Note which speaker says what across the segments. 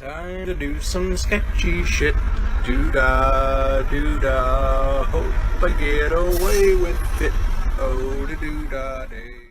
Speaker 1: Time to do some sketchy shit. Doo-dah, doo-dah. Hope I get away with it. Oh, da doo-dah day.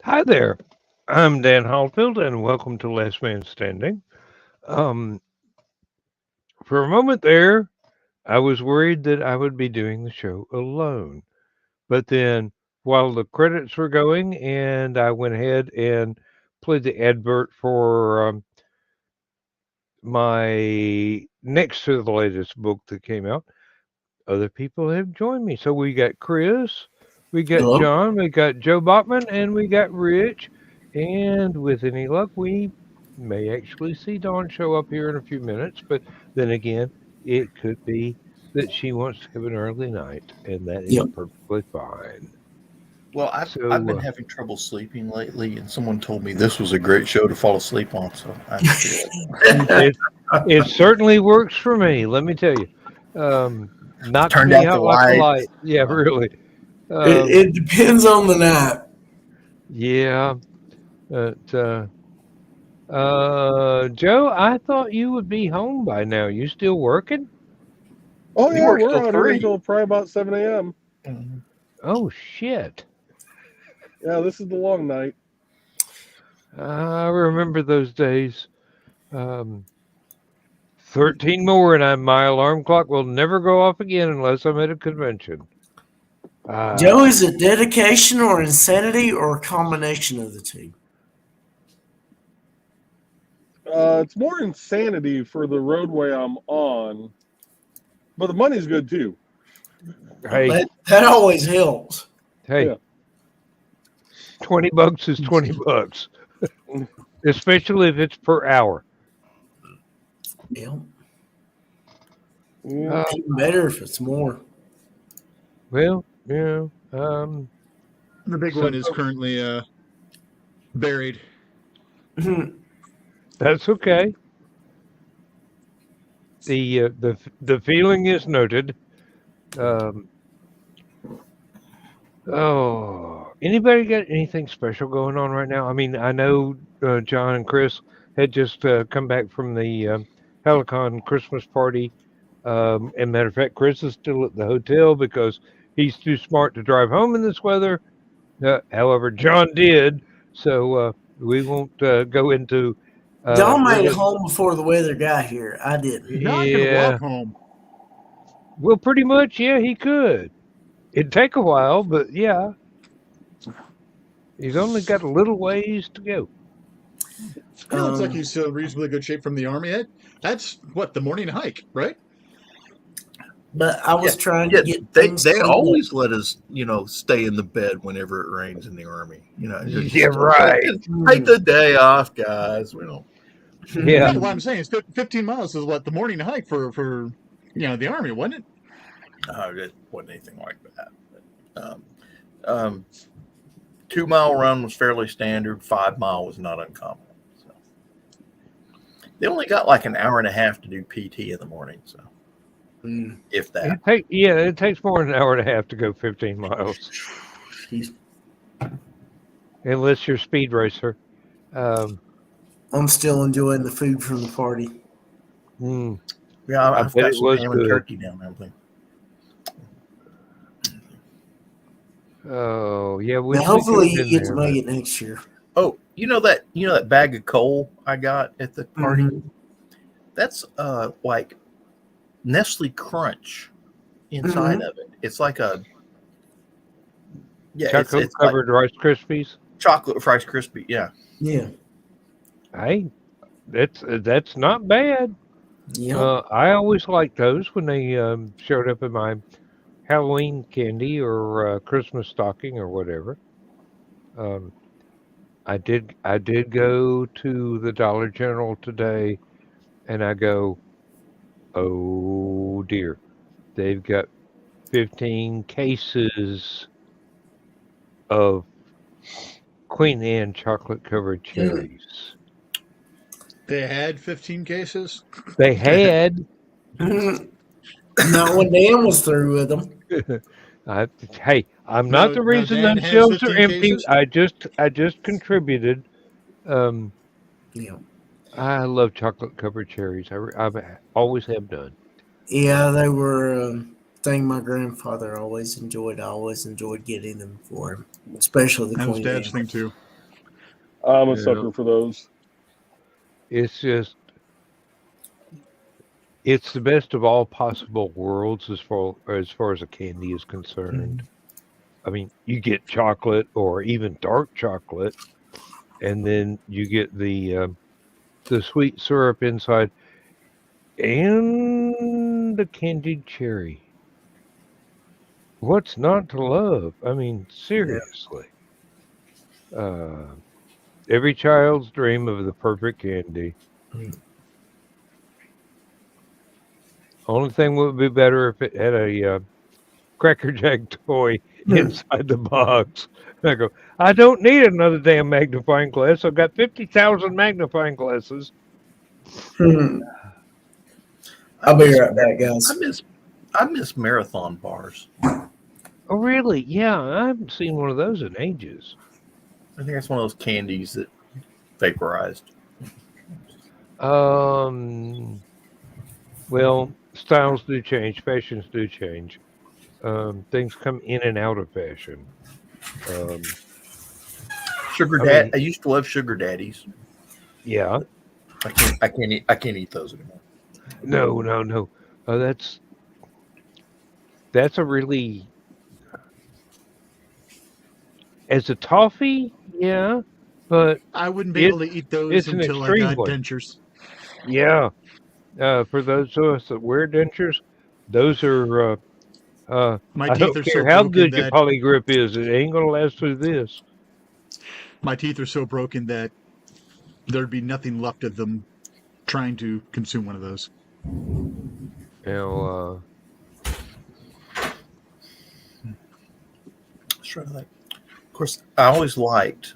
Speaker 2: Hi there. I'm Dan Hollifield, and welcome to Last Man Standing. Um, for a moment there, I was worried that I would be doing the show alone. But then, while the credits were going, and I went ahead and played the advert for my next to the latest book that came out, other people have joined me. So we got Chris, we got
Speaker 3: Hello?
Speaker 2: John, we got Joe Bachman, and we got Rich. And with any luck, we may actually see Dawn show up here in a few minutes. But then again, it could be that she wants to have an early night, and that is
Speaker 3: Yep.
Speaker 2: perfectly fine.
Speaker 4: Well, I've
Speaker 2: So,
Speaker 4: been having trouble sleeping lately, and someone told me this was a great show to fall asleep on. So I
Speaker 2: it certainly works for me. Let me tell you, knocks
Speaker 4: Turned
Speaker 2: me
Speaker 4: out
Speaker 2: out
Speaker 4: the
Speaker 2: like a
Speaker 4: light.
Speaker 2: light. Yeah, really.
Speaker 3: It depends on the night.
Speaker 2: Yeah. But, Joe, I thought you would be home by now. You still working?
Speaker 1: Oh
Speaker 4: We
Speaker 1: yeah,
Speaker 4: work
Speaker 1: we're
Speaker 4: till
Speaker 1: out here
Speaker 4: 3.
Speaker 1: until probably about 7 a.m.
Speaker 2: Oh shit!
Speaker 1: Yeah, this is the long night.
Speaker 2: I remember those days. 13 more, and my alarm clock will never go off again unless I'm at a convention.
Speaker 3: Joe, is it dedication or insanity or a combination of the two?
Speaker 1: It's more insanity for the roadway I'm on, but the money's good too.
Speaker 2: Hey,
Speaker 3: That always helps.
Speaker 2: hey,
Speaker 1: Yeah.
Speaker 2: $20 is $20, especially if it's per hour.
Speaker 3: Yeah.
Speaker 1: Yeah.
Speaker 3: Even better if it's more.
Speaker 2: Well, yeah.
Speaker 5: The big one is currently buried.
Speaker 2: That's okay. The feeling is noted. Anybody got anything special going on right now? I mean, I know John and Chris had just come back from the Hallowcon Christmas party. And matter of fact, Chris is still at the hotel because he's too smart to drive home in this weather. However, John did, so we won't go into.
Speaker 3: Don made it
Speaker 2: really-
Speaker 3: home before the weather got here. I didn't.
Speaker 5: John can walk home.
Speaker 2: Well, pretty much, yeah, he could. It'd take a while, but yeah. He's only got a little ways to go.
Speaker 5: It looks like he's in reasonably good shape from the army. That's what, the morning hike, right?
Speaker 3: But I was trying to get things
Speaker 4: They
Speaker 3: cleaned up.
Speaker 4: always let us, stay in the bed whenever it rains in the army. Just
Speaker 2: right.
Speaker 4: take the day off, guys. We don't.
Speaker 2: Yeah.
Speaker 5: That's what I'm saying. It's 15 miles is what the morning hike for the army, wasn't it?
Speaker 4: It wasn't anything like that. But, 2 mile run was fairly standard. 5 mile was not uncommon. So. They only got like an hour and a half to do PT in the morning. So. If that.
Speaker 2: It takes more than an hour and a half to go 15 miles. Unless you're a speed racer.
Speaker 3: I'm still enjoying the food from the party.
Speaker 4: Yeah, I've
Speaker 2: bet
Speaker 4: got
Speaker 2: it
Speaker 4: some
Speaker 2: was
Speaker 4: ham and
Speaker 2: good.
Speaker 4: turkey down there. I think.
Speaker 2: Oh, yeah.
Speaker 3: Now, hopefully you get to make it next year.
Speaker 4: Oh, you know that bag of coal I got at the party?
Speaker 3: Mhm.
Speaker 4: That's like Nestle Crunch inside of it. It's like a
Speaker 2: chocolate
Speaker 4: it's
Speaker 2: covered Rice Krispies.
Speaker 4: chocolate Rice Krispie. Yeah.
Speaker 3: Yeah.
Speaker 2: Hey, that's not bad.
Speaker 3: Yeah.
Speaker 2: I always liked those when they showed up in my Halloween candy or Christmas stocking or whatever. I did go to the Dollar General today, and I go, oh dear, they've got 15 cases of Queen Anne chocolate covered cherries.
Speaker 5: They had 15 cases.
Speaker 2: They had.
Speaker 3: Not when Dan was through with them.
Speaker 2: Hey, I'm not the reason
Speaker 5: Dan
Speaker 2: those
Speaker 5: has
Speaker 2: shelves are
Speaker 5: 15
Speaker 2: empty.
Speaker 5: cases?
Speaker 2: I just contributed.
Speaker 3: Yeah.
Speaker 2: I love chocolate covered cherries. I always have done.
Speaker 3: Yeah, they were a thing my grandfather always enjoyed. I always enjoyed getting them for him, especially the
Speaker 5: That was
Speaker 3: Queen
Speaker 5: Dad's
Speaker 3: Anne.
Speaker 5: thing too.
Speaker 1: I'm a
Speaker 2: Yeah.
Speaker 1: sucker for those.
Speaker 2: It's just, it's the best of all possible worlds as far as a candy is concerned. I mean, you get chocolate or even dark chocolate, and then you get the sweet syrup inside. And the candied cherry. What's not to love? I mean, seriously. Every child's dream of the perfect candy. Only thing would be better if it had a Cracker Jack toy inside the box. I go, I don't need another damn magnifying glass. I've got 50,000 magnifying glasses.
Speaker 3: I'll be right back, guys.
Speaker 4: I miss marathon bars.
Speaker 2: Oh, really? Yeah, I haven't seen one of those in ages.
Speaker 4: I think that's one of those candies that vaporized.
Speaker 2: Well, styles do change, fashions do change. Things come in and out of fashion.
Speaker 4: Sugar dad. I used to love sugar daddies.
Speaker 2: Yeah.
Speaker 4: I can't eat those anymore.
Speaker 2: No. That's a really, as a toffee, yeah, but
Speaker 5: I wouldn't be able to eat those
Speaker 2: an
Speaker 5: until I
Speaker 2: extreme
Speaker 5: got
Speaker 2: one.
Speaker 5: dentures.
Speaker 2: Yeah. For those of us that wear dentures, those are.
Speaker 5: My
Speaker 2: I
Speaker 5: teeth
Speaker 2: don't
Speaker 5: are
Speaker 2: care
Speaker 5: so
Speaker 2: how
Speaker 5: broken
Speaker 2: good your
Speaker 5: that
Speaker 2: polygrip is; it ain't gonna last through this.
Speaker 5: my teeth are so broken that there'd be nothing left of them trying to consume one of those.
Speaker 2: Now,
Speaker 4: Sure. Of course, I always liked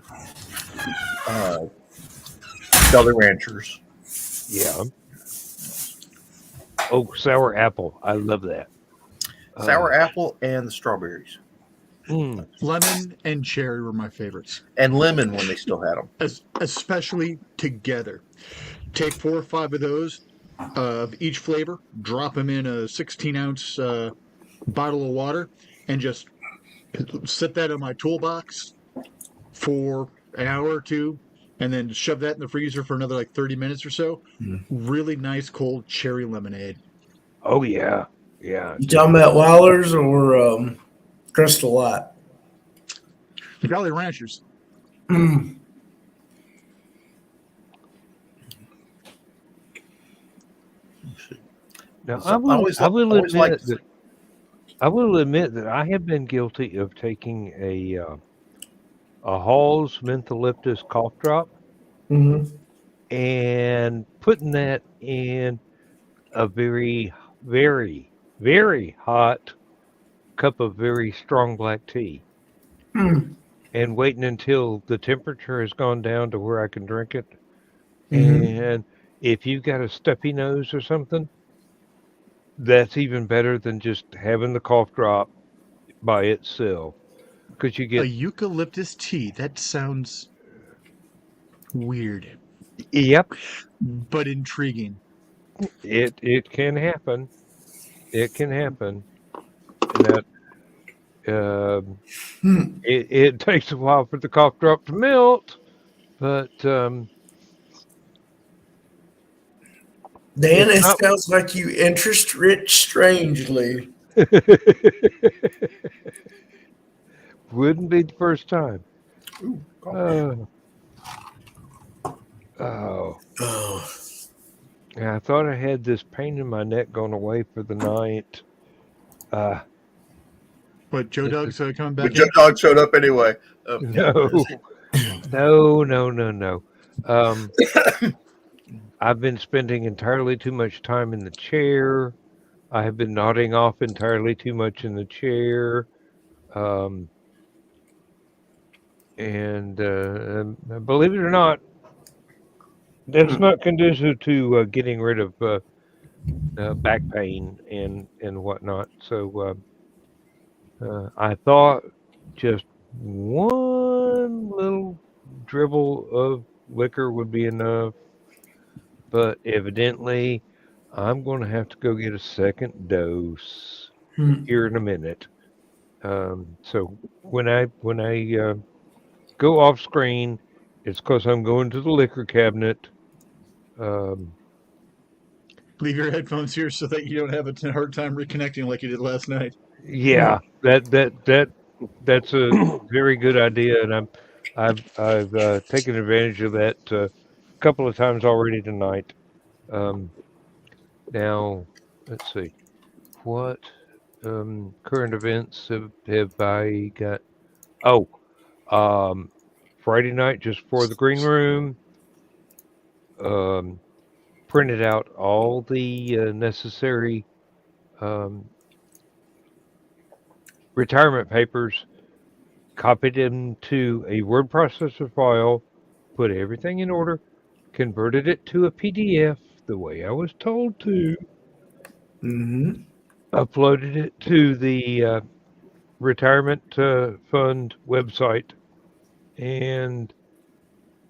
Speaker 4: Jolly Ranchers.
Speaker 2: yeah. Oh, sour apple! I love that.
Speaker 4: Sour apple and the strawberries.
Speaker 5: Lemon and cherry were my favorites.
Speaker 4: And lemon when they still had them.
Speaker 5: Especially together. Take 4 or 5 of those of each flavor, drop them in a 16-ounce bottle of water, and just set that in my toolbox for an hour or two, and then shove that in the freezer for another 30 minutes or so. Really nice cold cherry lemonade.
Speaker 2: Oh yeah, yeah.
Speaker 3: You talking about Wilder's or Crystal Light?
Speaker 5: Jolly Ranchers.
Speaker 2: Now
Speaker 4: So
Speaker 2: I will admit that I have been guilty of taking a Hall's mentholyptus cough drop and putting that in a very, very, very hot cup of very strong black tea and waiting until the temperature has gone down to where I can drink it. And if you've got a stuffy nose or something, that's even better than just having the cough drop by itself. Because you get
Speaker 5: a eucalyptus tea. That sounds weird.
Speaker 2: Yep.
Speaker 5: But intriguing.
Speaker 2: It can happen. It can happen. And that it takes a while for the cough drop to melt, but
Speaker 3: Dan, it sounds like you interest rich strangely.
Speaker 2: Wouldn't be the first time. Yeah, I thought I had this pain in my neck going away for the night.
Speaker 5: But Joe Doug's coming back.
Speaker 4: But Joe Dog showed up anyway.
Speaker 2: No. I've been spending entirely too much time in the chair. I have been nodding off entirely too much in the chair. And believe it or not, that's not conducive to getting rid of back pain and whatnot. So I thought just one little dribble of liquor would be enough, but evidently I'm going to have to go get a second dose here in a minute. So when I go off screen, it's because I'm going to the liquor cabinet.
Speaker 5: Leave your headphones here so that you don't have a hard time reconnecting like you did last night.
Speaker 2: Yeah, that's a very good idea, and I've taken advantage of that a couple of times already tonight. Now, let's see. What current events have I got? Oh, Friday night, just for the green room, um, printed out all the necessary um, retirement papers, copied them to a word processor file, put everything in order, converted it to a PDF the way I was told to,
Speaker 3: Mm-hmm.
Speaker 2: uploaded it to the retirement fund website, and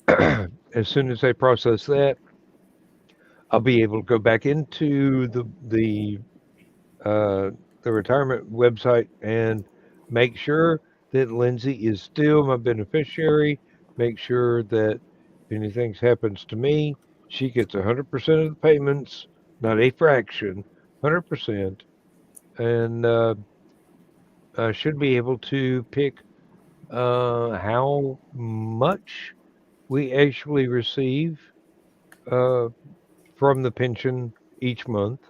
Speaker 2: as soon as I process that, I'll be able to go back into uh, the retirement website and make sure that Lindsay is still my beneficiary. Make sure that if anything happens to me, she gets 100% of the payments, not a fraction, 100%, and I should be able to pick how much we actually receive uh, from the pension each month.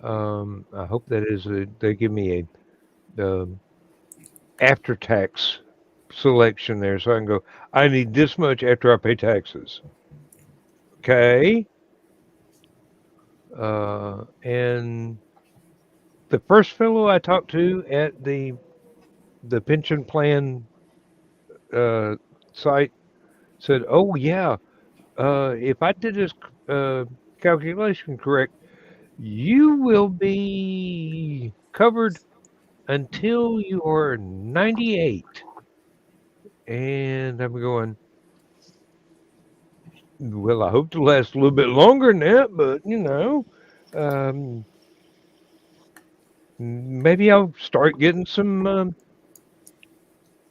Speaker 2: I hope that is they give me a after tax selection there, so I can go. I need this much after I pay taxes. Okay, and the first fellow I talked to at the pension plan uh, site said, "Oh yeah, if I did this uh, calculation correct, you will be covered until you are 98." And I'm going, well, I hope to last a little bit longer than that, but um, maybe I'll start getting some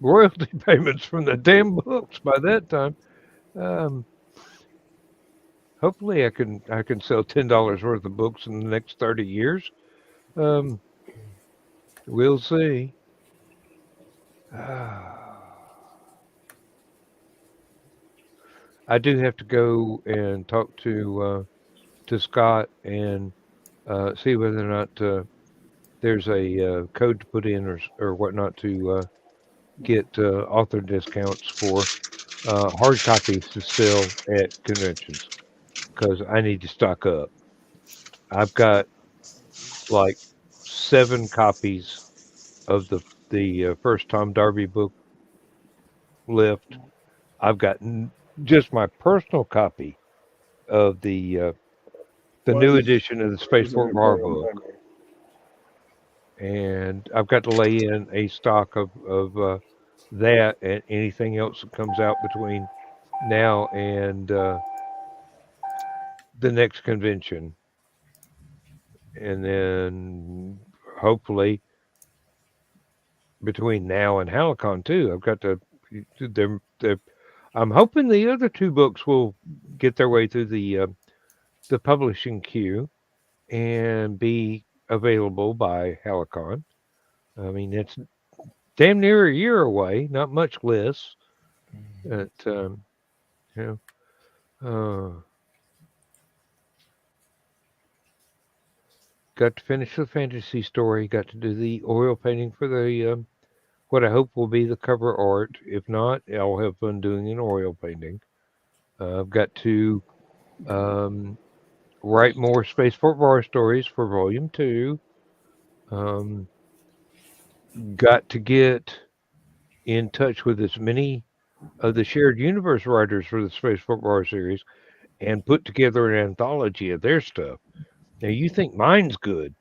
Speaker 2: royalty payments from the damn books by that time. Um, hopefully, I can sell $10 worth of books in the next 30 years. Um, we'll see. I do have to go and talk to Scott and see whether or not there's a code to put in or whatnot to get author discounts for hard copies to sell at conventions because I need to stock up. I've got like 7 copies of the first Tom Darby book left. I've got just my personal copy of the new edition of the Spaceport Bar book, and I've got to lay in a stock of that and anything else that comes out between now and the next convention, and then hopefully between now and Hallowcon too. I've got to. They're, I'm hoping the other 2 books will get their way through the publishing queue and be available by Hallowcon. I mean, it's damn near a year away, not much less. At you got to finish the fantasy story. Got to do the oil painting for the what I hope will be the cover art. If not, I'll have fun doing an oil painting. I've got to um, write more Spaceport Bar stories for Volume 2. Um, got to get in touch with as many of the shared universe writers for the Spaceport Bar series and put together an anthology of their stuff. Now, you think mine's good.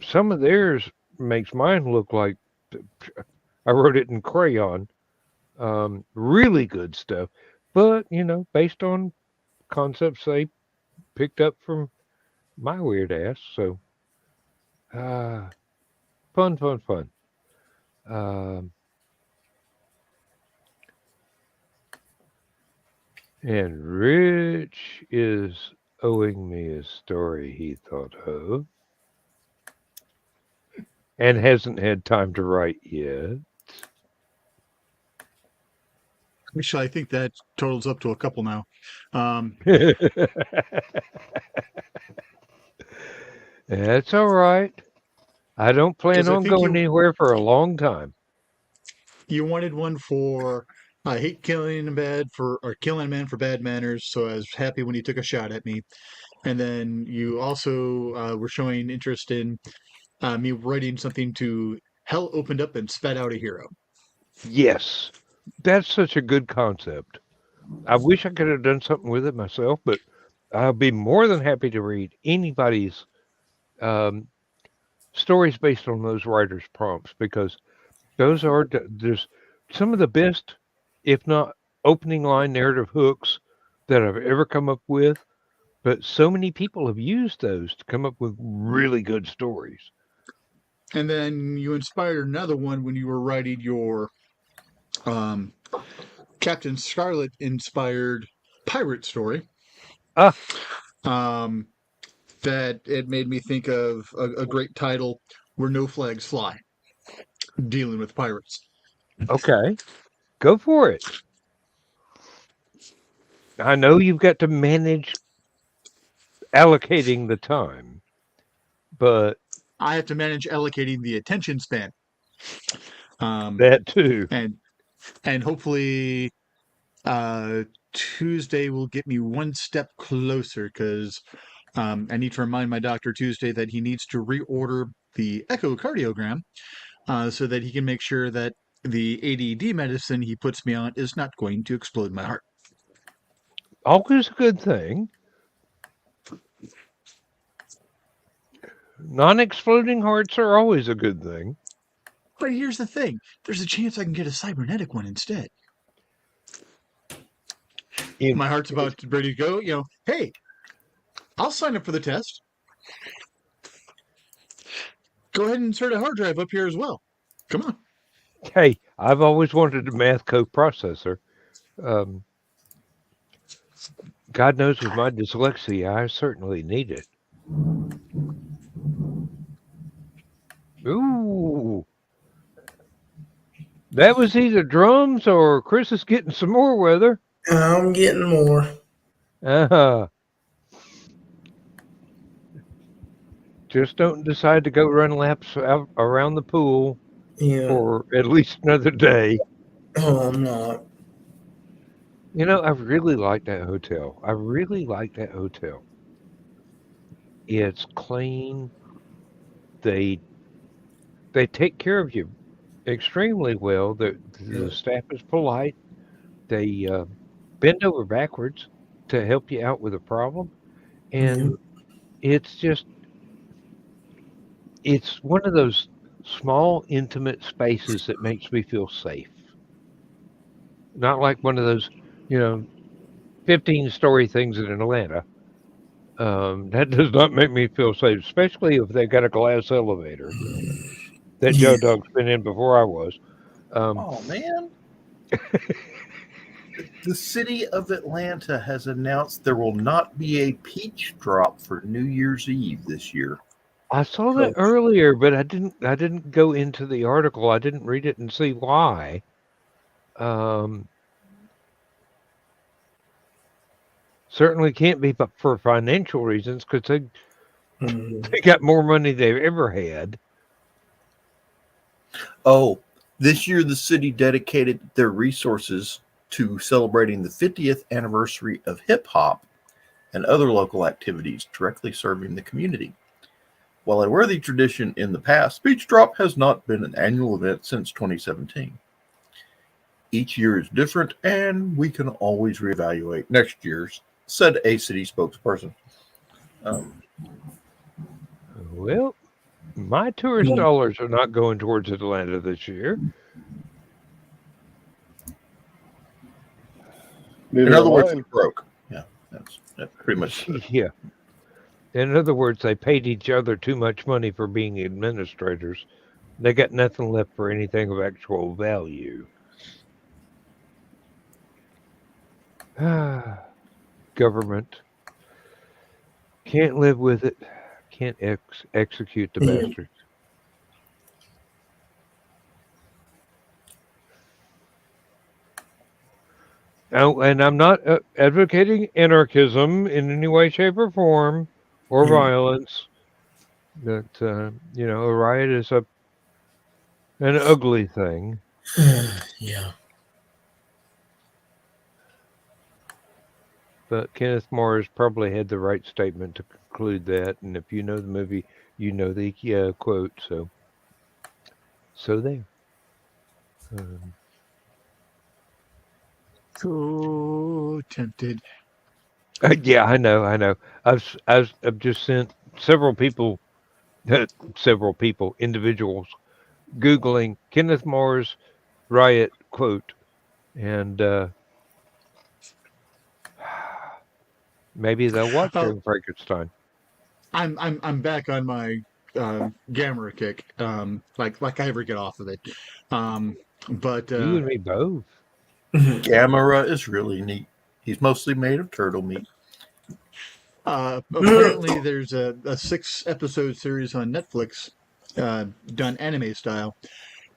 Speaker 2: Some of theirs makes mine look like I wrote it in crayon. Really good stuff. But, based on concepts they picked up from my weird ass. So, uh, fun, fun, fun. Um, and Rich is owing me a story he thought of and hasn't had time to write yet.
Speaker 5: Actually, I think that totals up to a couple now. Um,
Speaker 2: That's all right. I don't plan
Speaker 5: 'Cause I
Speaker 2: on
Speaker 5: think
Speaker 2: going anywhere for a long time.
Speaker 5: you wanted one for I hate killing a bad for or killing a man for bad manners, so I was happy when he took a shot at me. And then you also were showing interest in me writing something to hell opened up and spat out a hero.
Speaker 2: Yes, that's such a good concept. I wish I could have done something with it myself, but I'll be more than happy to read anybody's um, stories based on those writers' prompts because those are there's some of the best, if not opening line narrative hooks that I've ever come up with. But so many people have used those to come up with really good stories.
Speaker 5: And then you inspired another one when you were writing your um, Captain Scarlet inspired pirate story.
Speaker 2: Ah,
Speaker 5: Um, that it made me think of a great title, Where No Flags Fly, dealing with pirates.
Speaker 2: okay, go for it. I know you've got to manage allocating the time, but
Speaker 5: I have to manage allocating the attention span.
Speaker 2: that too.
Speaker 5: And hopefully Tuesday will get me one step closer because I need to remind my doctor Tuesday that he needs to reorder the echocardiogram so that he can make sure that the ADD medicine he puts me on is not going to explode my heart.
Speaker 2: Always a good thing. Non exploding hearts are always a good thing.
Speaker 5: But here's the thing there's a chance I can get a cybernetic one instead. My heart's about to ready to go. Hey, I'll sign up for the test. Go ahead and insert a hard drive up here as well. Come on.
Speaker 2: Hey, I've always wanted a math coprocessor. Um, God knows with my dyslexia, I certainly need it. Ooh. That was either drums or Chris is getting some more weather.
Speaker 3: I'm getting more.
Speaker 2: Uh-huh. Just don't decide to go run laps out around the pool
Speaker 3: Yeah.
Speaker 2: for at least another day.
Speaker 3: Oh, I'm not.
Speaker 2: You know, I really like that hotel. I really like that hotel. It's clean. They they take care of you extremely well. The staff is polite. They bend over backwards to help you out with a problem,
Speaker 3: Yeah.
Speaker 2: and it's just it's one of those small, intimate spaces that makes me feel safe. Not like one of those, you know, 15-story things in Atlanta. That does not make me feel safe, especially if they got a glass elevator that
Speaker 3: Yeah.
Speaker 2: Joe Doug's been in before I was.
Speaker 4: Oh man. The city of Atlanta has announced there will not be a peach drop for New Year's Eve this year.
Speaker 2: I saw that earlier, but I didn't go into the article. I didn't read it and see why. Um, Certainly can't be but for financial reasons because they got more money they've ever had.
Speaker 4: Oh, this year the city dedicated their resources to celebrating the 50th anniversary of hip hop and other local activities directly serving the community. While a worthy tradition in the past, Beach Drop has not been an annual event since 2017. Each year is different, and we can always reevaluate next year's, said a city spokesperson.
Speaker 2: Well, my tourist dollars are not going towards Atlanta this year.
Speaker 4: In other words, it's broke. Yeah, that's pretty much.
Speaker 2: Yeah. In other words, they paid each other too much money for being administrators. They got nothing left for anything of actual value. Government. Can't live with it. Can't execute the bastards. Oh, and I'm not advocating anarchism in any way, shape, or form, or violence. That a riot is an ugly thing.
Speaker 3: Yeah.
Speaker 2: But Kenneth Mars probably had the right statement to conclude that. And if you know the movie, you know the quote. So there.
Speaker 5: So tempted.
Speaker 2: Yeah, I know. I've just sent several people, individuals, Googling Kenneth Mars riot quote, and maybe they'll watch
Speaker 5: Oh,
Speaker 2: Young Frankenstein.
Speaker 5: I'm back on my Gamera kick. Like I ever get off of it. But
Speaker 2: You and me both.
Speaker 4: Gamera is really neat. He's mostly made of turtle meat.
Speaker 5: apparently there's a 6-episode series on Netflix, done anime style,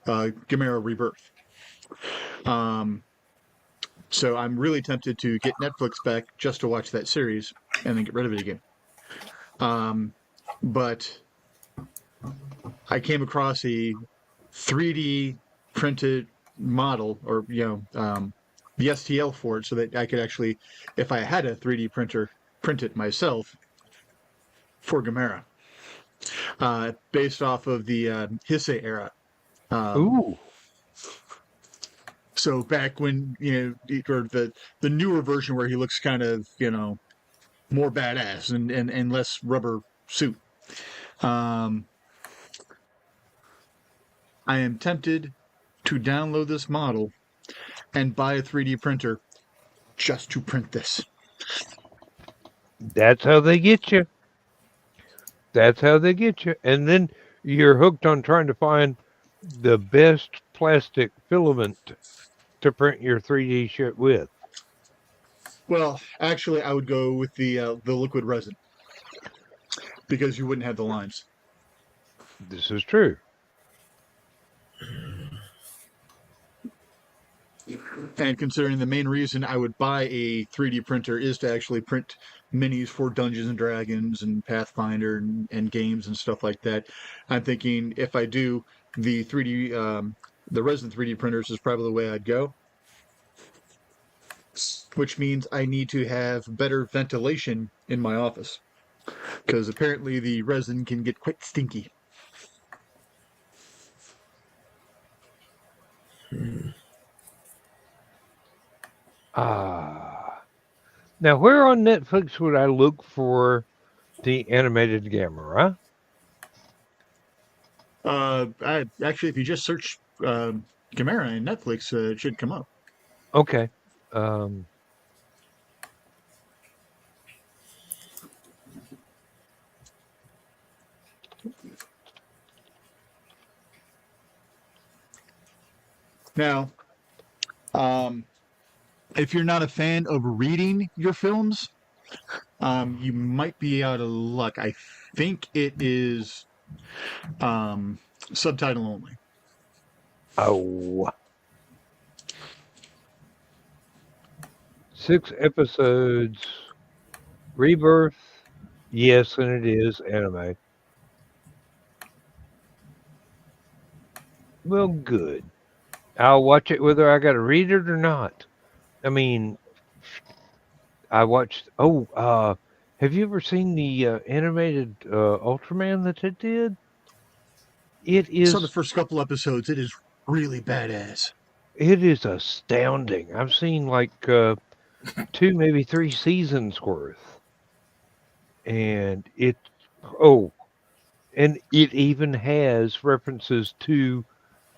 Speaker 5: Gamera Rebirth. So I'm really tempted to get Netflix back just to watch that series and then get rid of it again. But I came across a 3D printed model, or the STL for it, so that I could actually, if I had a 3D printer, print it myself for Gamera, based off of the Heisei era.
Speaker 2: Ooh,
Speaker 5: So back when or the newer version where he looks kind of more badass and less rubber suit. I am tempted to download this model and buy a 3D printer just to print this.
Speaker 2: that's how they get you. That's how they get you. And then you're hooked on trying to find the best plastic filament to print your 3D shit with.
Speaker 5: Well, actually, I would go with the liquid resin because you wouldn't have the lines.
Speaker 2: This is true.
Speaker 5: And considering the main reason I would buy a 3D printer is to actually print minis for Dungeons and Dragons and Pathfinder and games and stuff like that, I'm thinking if I do the 3D, the resin 3D printers is probably the way I'd go. Which means I need to have better ventilation in my office because apparently the resin can get quite stinky.
Speaker 2: Now, where on Netflix would I look for the animated Gamera?
Speaker 5: Actually, if you just search Gamera in Netflix, it should come up.
Speaker 2: Okay.
Speaker 5: Now, if you're not a fan of reading your films, you might be out of luck. I think it is subtitle only.
Speaker 2: Oh. 6 episodes. Rebirth. Yes, and it is anime. Well, good. I'll watch it whether I got to read it or not. I mean, I watched. Have you ever seen the animated Ultraman that it did? It
Speaker 5: So the
Speaker 2: is.
Speaker 5: first couple episodes, it is really badass.
Speaker 2: It is astounding. I've seen like 2, maybe 3 seasons worth, and and it even has references to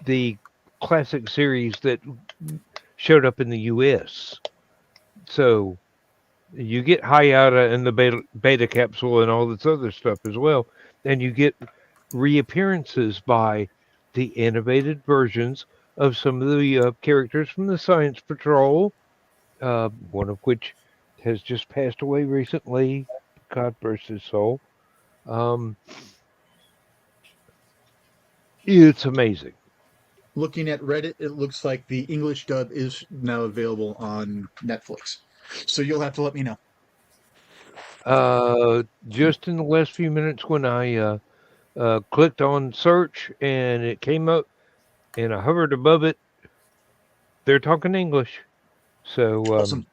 Speaker 2: the classic series that showed up in the U.S. So you get Hayata and the beta capsule and all this other stuff as well, and you get reappearances by the animated versions of some of the characters from the Science Patrol, one of which has just passed away recently. God bless his soul. It's amazing.
Speaker 5: Looking at Reddit, it looks like the English dub is now available on Netflix. So you'll have to let me know.
Speaker 2: Just in the last few minutes when I clicked on search, and it came up, and I hovered above it. They're talking English. So,
Speaker 5: Awesome.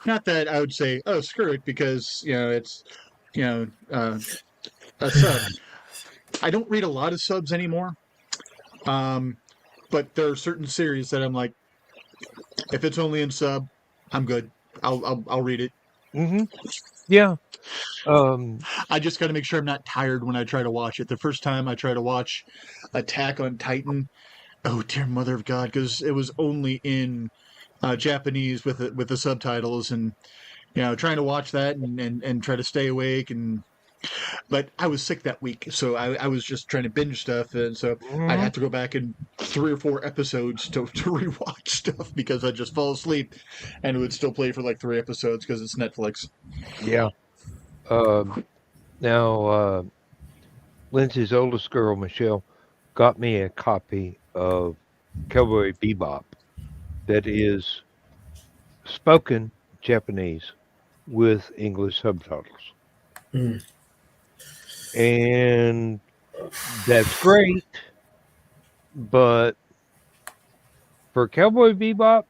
Speaker 5: Not that I would say, oh, screw it, because it's a sub. I don't read a lot of subs anymore, but there are certain series that I'm like, if it's only in sub, I'm good. I'll read it.
Speaker 2: hmm yeah. Um,
Speaker 5: I just got to make sure I'm not tired when I try to watch it. The first time I tried to watch Attack on Titan, oh dear mother of God, because it was only in Japanese with the subtitles, and trying to watch that and try to stay awake, but I was sick that week, so I was just trying to binge stuff, and so I'd
Speaker 2: mhm,
Speaker 5: have to go back in 3 or 4 episodes to rewatch stuff because I'd just fall asleep, and it would still play for like 3 episodes because it's Netflix.
Speaker 2: yeah. Now, Lindsay's oldest girl, Michelle, got me a copy of Cowboy Bebop that is spoken Japanese with English subtitles.
Speaker 3: Mm.
Speaker 2: And that's great, but for Cowboy Bebop,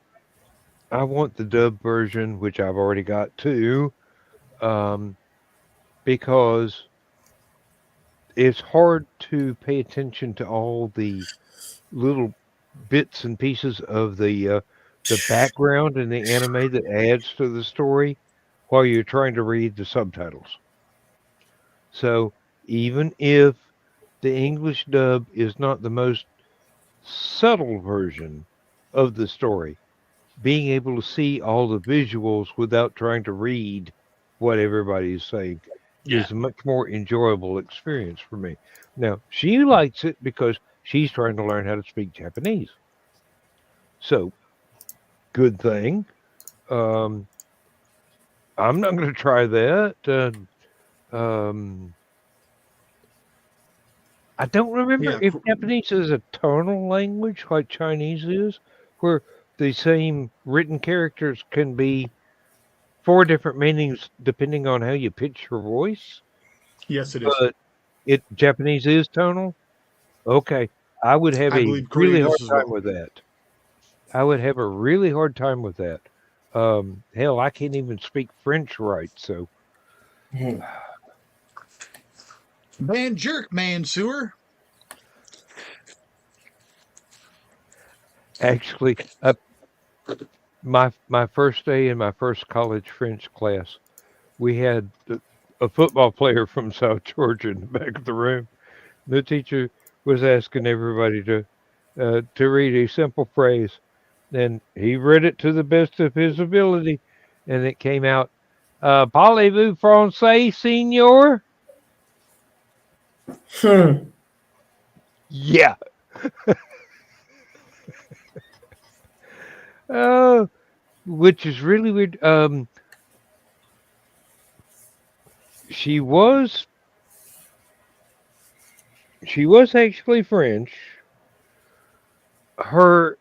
Speaker 2: I want the dub version, which I've already got too, um, because it's hard to pay attention to all the little bits and pieces of the background and the anime that adds to the story while you're trying to read the subtitles. So even if the English dub is not the most subtle version of the story, being able to see all the visuals without trying to read what everybody is saying
Speaker 4: Yeah.
Speaker 2: is a much more enjoyable experience for me. Now, she likes it because she's trying to learn how to speak Japanese. So, good thing. Um, I'm not going to try that. Um, I don't remember
Speaker 5: Yeah,
Speaker 2: if Japanese is a tonal language like Chinese is, where the same written characters can be four different meanings depending on how you pitch your voice.
Speaker 5: yes, it is.
Speaker 2: But it Japanese is tonal. Okay, I would have
Speaker 5: I
Speaker 2: a
Speaker 5: believe
Speaker 2: really
Speaker 5: Korean
Speaker 2: hard
Speaker 5: is as
Speaker 2: time
Speaker 5: well.
Speaker 2: with that. I would have a really hard time with that. Hell, I can't even speak French right. So
Speaker 3: Mm.
Speaker 5: Man, jerk, man, sewer.
Speaker 2: actually, my first day in my first college French class, we had a football player from South Georgia in the back of the room. The teacher was asking everybody to read a simple phrase, and he read it to the best of his ability, and it came out, "Parlez-vous français, signor?"
Speaker 3: Hmm.
Speaker 2: Yeah. Oh, which is really weird. She was she was actually French. Her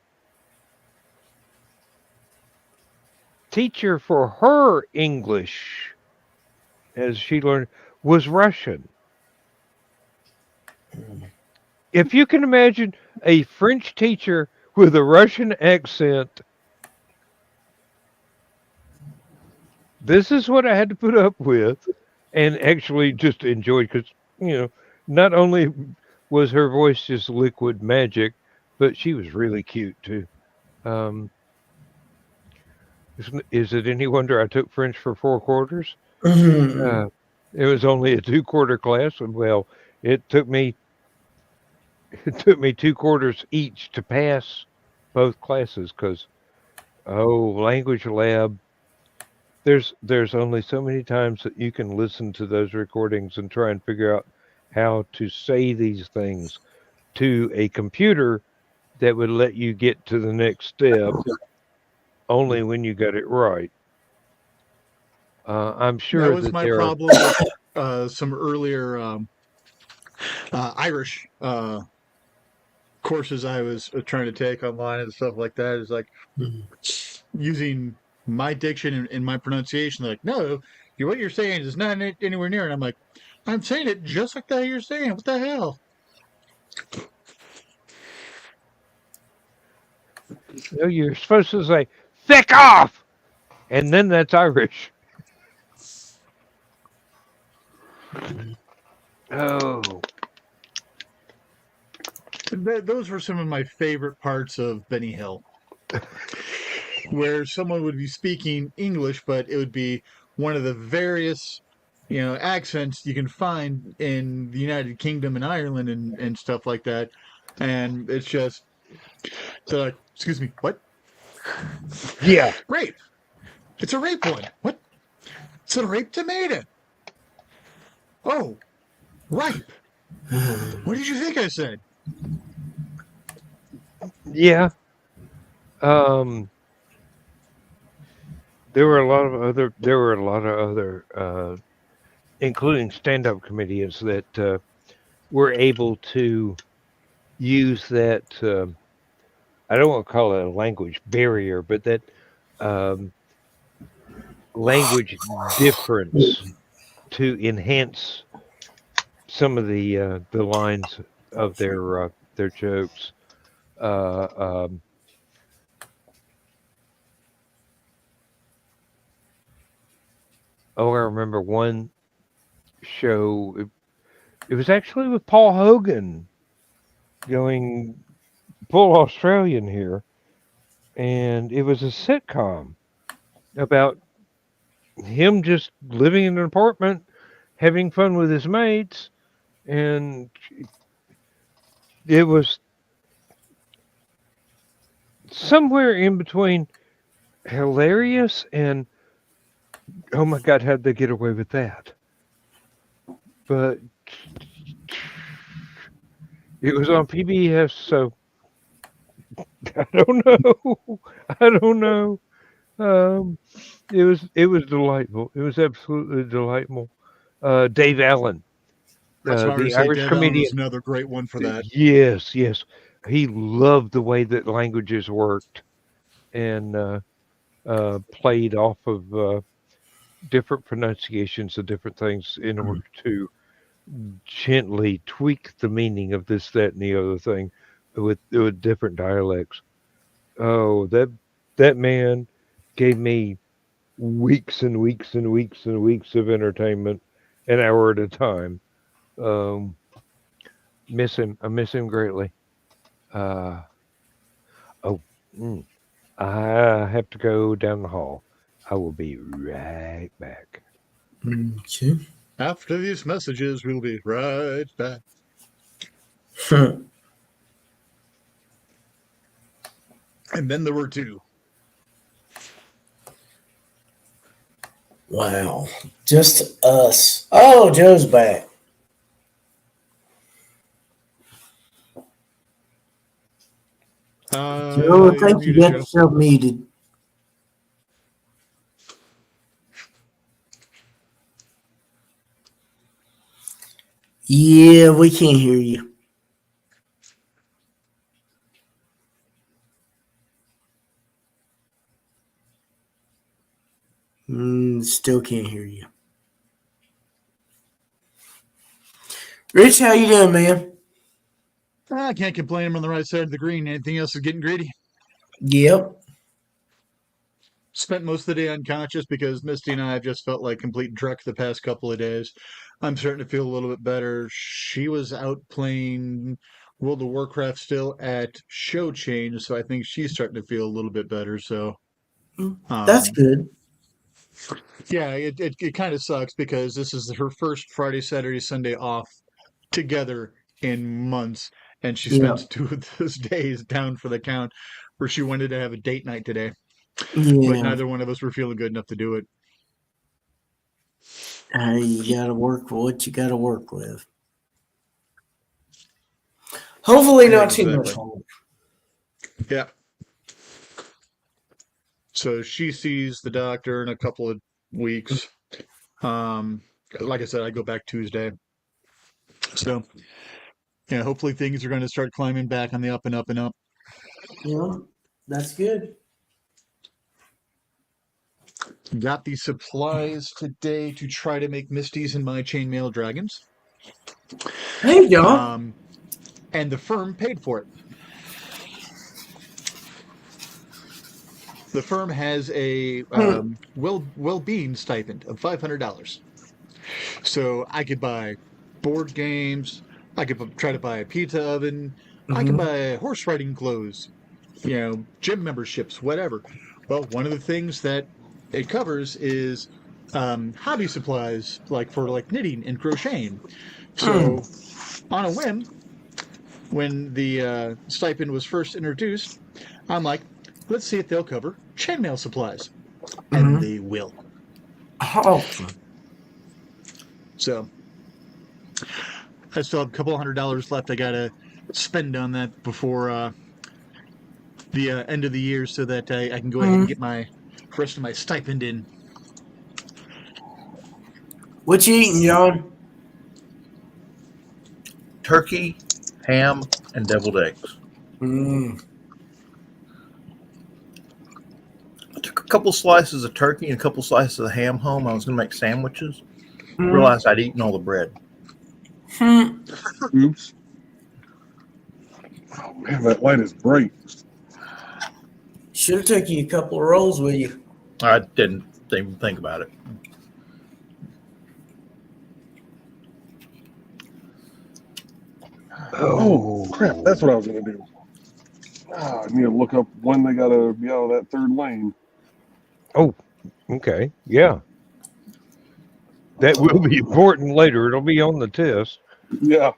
Speaker 2: teacher for her English, as she learned, was Russian. If you can imagine a French teacher with a Russian accent, this is what I had to put up with and actually just enjoyed because, not only was her voice just liquid magic, but she was really cute too. Um, is it any wonder I took French for 4 quarters?
Speaker 3: Mm.
Speaker 2: Uh, it was only a 2 quarter class, and well, it took me it took me 2 quarters each to pass both classes because language lab. There's only so many times that you can listen to those recordings and try and figure out how to say these things to a computer that would let you get to the next step only when you got it right. I'm
Speaker 5: That
Speaker 2: sure
Speaker 5: was
Speaker 2: that
Speaker 5: my
Speaker 2: there are.
Speaker 5: problem with some earlier Irish courses I was trying to take online and stuff like that. Is like
Speaker 3: Mm.
Speaker 5: using my diction and my pronunciation. They're like, no, what you're saying is not anywhere near. And I'm like, I'm saying it just like that you're saying. What the hell?
Speaker 2: No, you're supposed to say "thick off," and then that's Irish. Oh,
Speaker 5: Those were some of my favorite parts of Benny Hill, where someone would be speaking English, but it would be one of the various, accents you can find in the United Kingdom and Ireland and stuff like that. And it's just, they're like, excuse me, what?
Speaker 2: yeah,
Speaker 5: Rape. It's a rape one. What? It's a rape tomato. Oh, ripe. What did you think I said?
Speaker 2: yeah. Um, there were a lot of other, including stand-up comedians that were able to use that. I don't want to call it a language barrier, but that um, language difference to enhance some of the lines of their jokes. Uh, um, I remember one show. It was actually with Paul Hogan going full Australian here, and it was a sitcom about him just living in an apartment, having fun with his mates, and it was somewhere in between hilarious and oh my god, how'd they get away with that? But it was on PBS, so I don't know. I don't know. Um, it was delightful. It was absolutely delightful. Dave Allen,
Speaker 5: That's what I was
Speaker 2: the
Speaker 5: going to say.
Speaker 2: Irish
Speaker 5: Dave Allen was
Speaker 2: comedian.
Speaker 5: another great one for that.
Speaker 2: Yes, yes. He loved the way that languages worked and played off of different pronunciations of different things in order to gently tweak the meaning of this, that, and the other thing with different dialects. Oh, that man gave me weeks and weeks and weeks and weeks of entertainment, an hour at a time. Um, miss him. I miss him greatly. Uh, oh, mm, I have to go down the hall. I will be right back.
Speaker 3: Okay.
Speaker 5: After these messages, we'll be right back. And then there were two.
Speaker 3: Wow. Just us. Oh, Joe's back. Joe, I
Speaker 5: You're
Speaker 3: think you
Speaker 5: muted,
Speaker 3: got
Speaker 5: Joe.
Speaker 3: yourself muted. Yeah, we can't hear you. Still can't hear you. Rich, how you doing, man?
Speaker 5: I can't complain. I'm on the right side of the green. Anything else is getting greedy.
Speaker 3: Yep.
Speaker 5: Spent most of the day unconscious because Misty and I have just felt like complete dreck the past couple of days. I'm starting to feel a little bit better. She was out playing World of Warcraft still at show change, so I think she's starting to feel a little bit better. So,
Speaker 3: That's
Speaker 5: um,
Speaker 3: good.
Speaker 5: yeah, it kind of sucks because this is her first Friday, Saturday, Sunday off together in months, and she
Speaker 3: Yeah.
Speaker 5: spent 2 of those days down for the count where she wanted to have a date night today, but
Speaker 3: Yeah.
Speaker 5: neither one of us were feeling good enough to do it.
Speaker 3: Hey, you got to work with what you got to work with. Hopefully not too much
Speaker 5: Exactly.
Speaker 3: longer.
Speaker 5: Yeah. So she sees the doctor in a couple of weeks. Like I said, I go back Tuesday. So, yeah, hopefully things are going to start climbing back on the up and up and up.
Speaker 3: Yeah, that's good.
Speaker 5: got the supplies today to try to make Misties and my chainmail dragons.
Speaker 3: Hey, y'all.
Speaker 5: And the firm paid for it. The firm has a well-being stipend of $500. So I could buy board games. I could try to buy a pizza oven. I could buy horse riding clothes, gym memberships, whatever. Well, one of the things that it covers is hobby supplies, for knitting and crocheting. So, on a whim, when the stipend was first introduced, I'm like, let's see if they'll cover chainmail supplies, and they will.
Speaker 3: Awesome.
Speaker 5: So, I still have a couple $100 left. I gotta spend on that before the end of the year, so that I can go ahead and get my rest of my stipend in.
Speaker 3: What you eating, John?
Speaker 4: Turkey, ham, and deviled eggs. I took a couple slices of turkey and a couple slices of ham home. I was going to make sandwiches. Realized I'd eaten all the bread.
Speaker 1: Oops. Oh, man, that light is bright.
Speaker 3: Should have took you a couple of rolls with you.
Speaker 4: I didn't even think about it.
Speaker 1: Oh, crap. That's what I was going to do. I need to look up when they got to be out of that third lane.
Speaker 2: Oh, okay. Yeah. That will be important later. It'll be on the test.
Speaker 1: Yeah.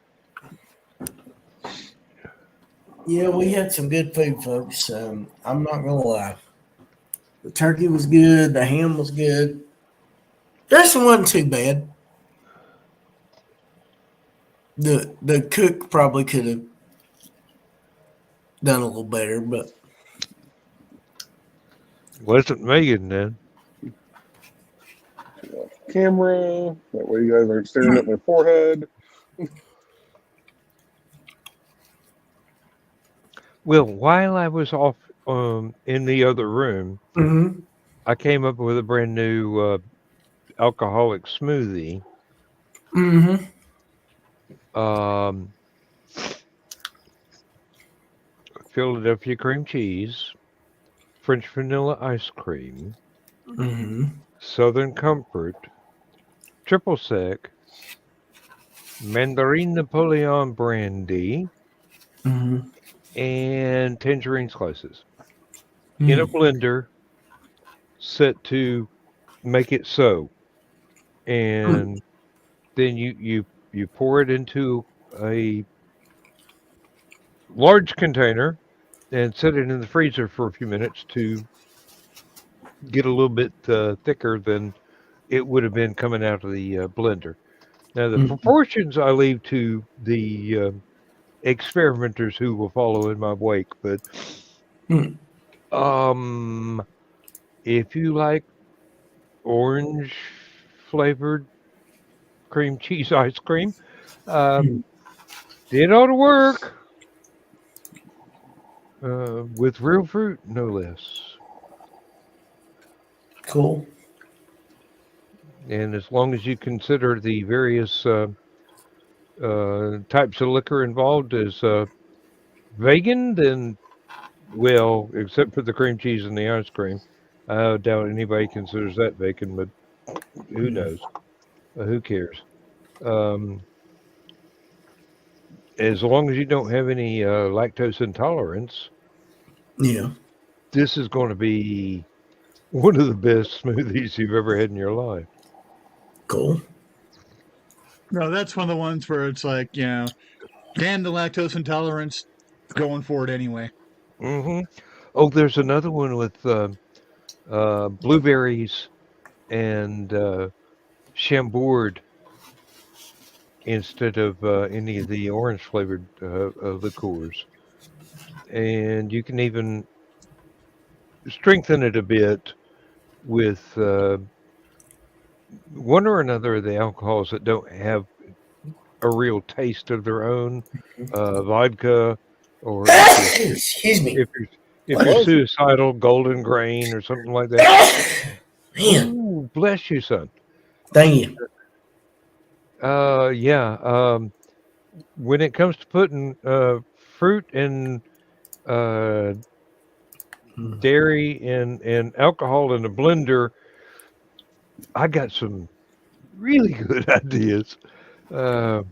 Speaker 3: Yeah, we had some good food, folks. I'm not going to lie. The turkey was good. The ham was good. Dressing wasn't too bad. The cook probably could have done a little better, but
Speaker 2: Wasn't Megan then?
Speaker 1: Camera. That way you guys aren't staring at my forehead.
Speaker 2: Well, while I was off in the other room, I came up with a brand new alcoholic smoothie. Philadelphia cream cheese, French vanilla ice cream, Southern Comfort, triple sec, Mandarin Napoleon brandy, and tangerine slices in a blender set to make it so. And then you pour it into a large container and set it in the freezer for a few minutes to get a little bit thicker than it would have been coming out of the blender. Now, the proportions I leave to the experimenters who will follow in my wake, but if you like orange flavored cream cheese ice cream, it ought to work. With real fruit, no less.
Speaker 3: cool.
Speaker 2: And as long as you consider the various types of liquor involved as vegan, then, well, except for the cream cheese and the ice cream, I doubt anybody considers that vegan, but who knows? Who cares? As long as you don't have any lactose intolerance, this is going to be one of the best smoothies you've ever had in your life.
Speaker 3: Cool.
Speaker 5: No, that's one of the ones where it's like, damn the lactose intolerance, going for it anyway.
Speaker 2: Oh, there's another one with blueberries and Chambord instead of any of the orange flavored liqueurs. And you can even strengthen it a bit with one or another of the alcohols that don't have a real taste of their own, vodka, or
Speaker 3: Excuse me.
Speaker 2: if you're suicidal, golden grain or something like that.
Speaker 3: Man,
Speaker 2: Ooh, bless you, son.
Speaker 3: thank you.
Speaker 2: Yeah. When it comes to putting fruit and uh, dairy and alcohol in a blender, I got some really good ideas. Uh,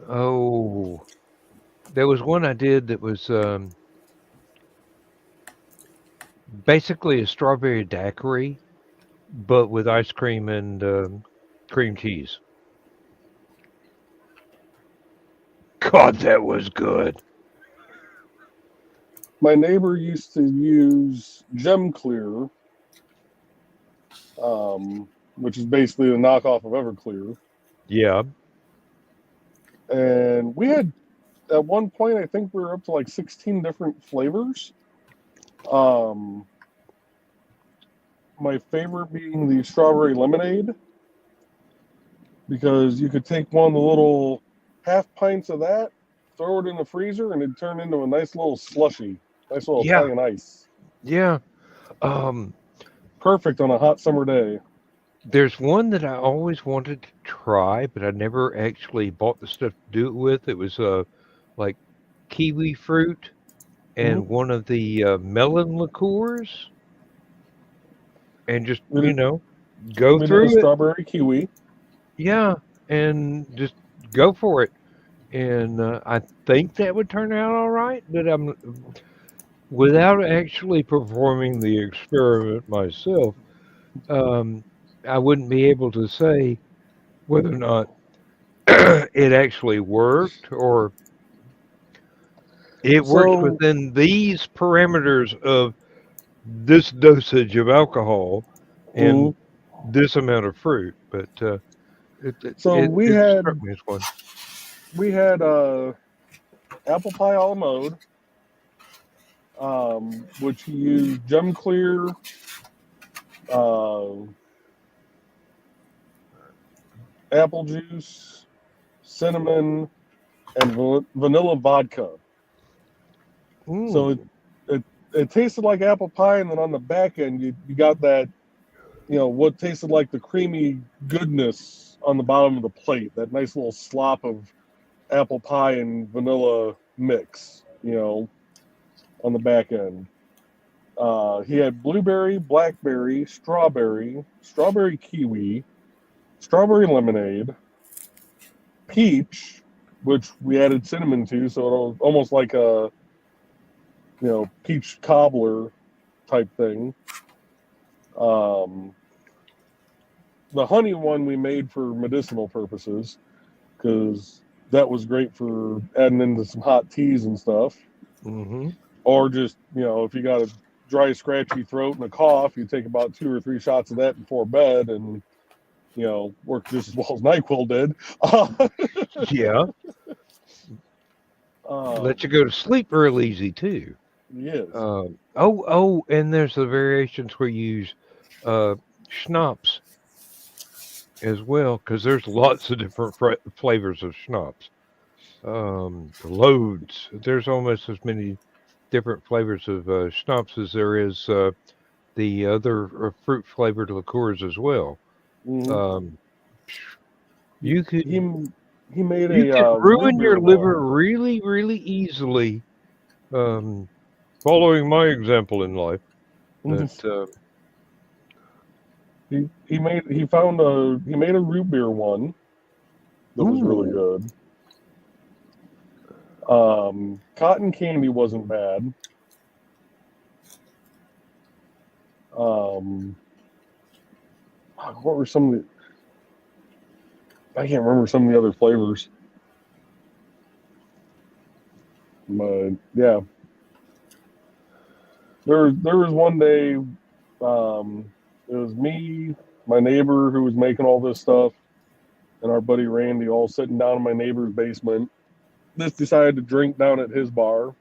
Speaker 2: oh, there was one I did that was basically a strawberry daiquiri, but with ice cream and cream cheese. God, that was good.
Speaker 6: My neighbor used to use Gem Clear, which is basically the knockoff of Everclear.
Speaker 2: Yeah.
Speaker 6: And we had, at one point, I think we were up to like 16 different flavors. My favorite being the strawberry lemonade, because you could take one of the little half pints of that, throw it in the freezer, and it'd turn into a nice little slushy, nice little
Speaker 2: Yeah.
Speaker 6: Italian ice.
Speaker 2: Yeah.
Speaker 6: Perfect on a hot summer day.
Speaker 2: There's one that I always wanted to try, but I never actually bought the stuff to do it with. It was like kiwi fruit and one of the melon liqueurs, and just
Speaker 6: We did,
Speaker 2: go
Speaker 6: we did a
Speaker 2: through it.
Speaker 6: strawberry kiwi.
Speaker 2: Yeah, and just go for it. And I think that would turn out all right, but I'm without actually performing the experiment myself. Um, I wouldn't be able to say whether or not it actually worked or it works
Speaker 6: So,
Speaker 2: within these parameters of this dosage of alcohol and
Speaker 6: mm,
Speaker 2: this amount of fruit. But it, it,
Speaker 6: so
Speaker 2: it,
Speaker 6: we
Speaker 2: it
Speaker 6: had
Speaker 2: struck me as one.
Speaker 6: we had apple pie a la mode, which used Gem Clear, uh, apple juice, cinnamon, and vanilla vodka. So
Speaker 2: Mm,
Speaker 6: it tasted like apple pie, and then on the back end, you got that, what tasted like the creamy goodness on the bottom of the plate, that nice little slop of apple pie and vanilla mix, on the back end. He had blueberry, blackberry, strawberry kiwi, strawberry lemonade, peach, which we added cinnamon to, so it was almost like a peach cobbler type thing. Um, the honey one we made for medicinal purposes, because that was great for adding into some hot teas and stuff.
Speaker 2: hmm
Speaker 6: Or just, if you got a dry, scratchy throat and a cough, you take about 2 or 3 shots of that before bed, and work just as well as NyQuil did.
Speaker 2: Yeah, let you go to sleep real easy too.
Speaker 6: Yes.
Speaker 2: And there's the variations where you use uh, schnapps as well, because there's lots of different flavors of schnapps. Loads. There's almost as many different flavors of schnapps as there is the other fruit flavored liqueurs as well.
Speaker 6: Mm-hmm.
Speaker 2: Um,
Speaker 6: He,
Speaker 2: you could
Speaker 6: he he made
Speaker 2: you
Speaker 6: a
Speaker 2: could
Speaker 6: root
Speaker 2: ruin
Speaker 6: beer
Speaker 2: your liver
Speaker 6: one.
Speaker 2: really, really easily. Um, Following my example in life, that
Speaker 6: He made a root beer one that was really
Speaker 2: ooh,
Speaker 6: good. Cotton candy wasn't bad. Um, what were some of the? I can't remember some of the other flavors. But yeah, there was one day. It was me, my neighbor who was making all this stuff, and our buddy Randy all sitting down in my neighbor's basement. Just decided to drink down at his bar.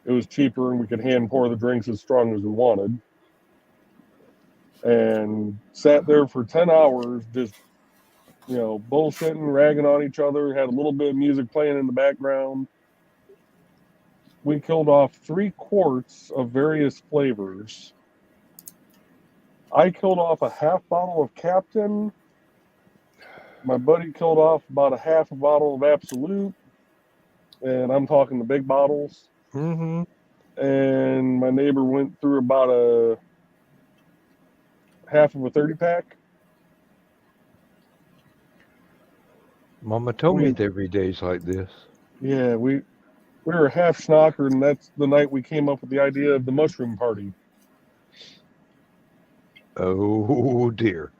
Speaker 6: It was cheaper and we could hand pour the drinks as strong as we wanted. And sat there for 10 hours, just, bullshitting, ragging on each other, had a little bit of music playing in the background. we killed off 3 quarts of various flavors. I killed off a half bottle of Captain. My buddy killed off about a half a bottle of Absolute. And I'm talking the big bottles.
Speaker 2: Mm-hmm.
Speaker 6: And my neighbor went through about a half of a 30-pack.
Speaker 2: Mama told me there'd be days like this.
Speaker 6: Yeah, we were half schnocker, and that's the night we came up with the idea of the mushroom party.
Speaker 2: Oh dear.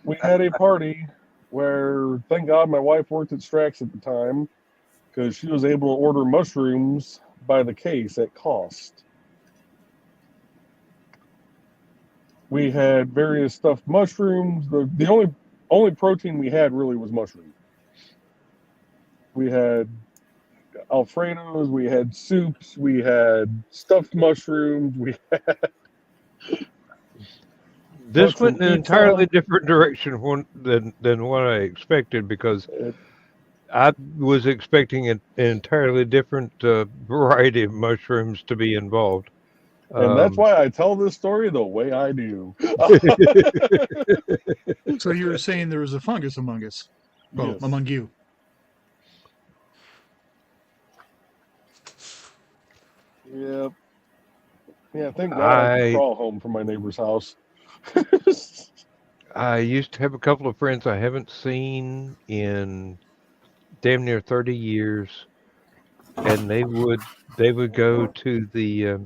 Speaker 6: We had a party where, thank God, my wife worked at Strax at the time because she was able to order mushrooms by the case at cost. We had various stuffed mushrooms. The only protein we had really was mushroom. We had Alfredos, we had soups, we had stuffed mushrooms, we had
Speaker 2: This went in an
Speaker 6: pizza.
Speaker 2: entirely different direction than what I expected, because I was expecting an entirely different variety of mushrooms to be involved.
Speaker 6: And that's why I tell this story the way I do.
Speaker 5: So you were saying there was a fungus among us? Well,
Speaker 6: Yes.
Speaker 5: among you.
Speaker 6: Yep. Yeah, thank God I could crawl home from my neighbor's house.
Speaker 2: I used to have a couple of friends I haven't seen in damn near 30 years, and they would go to the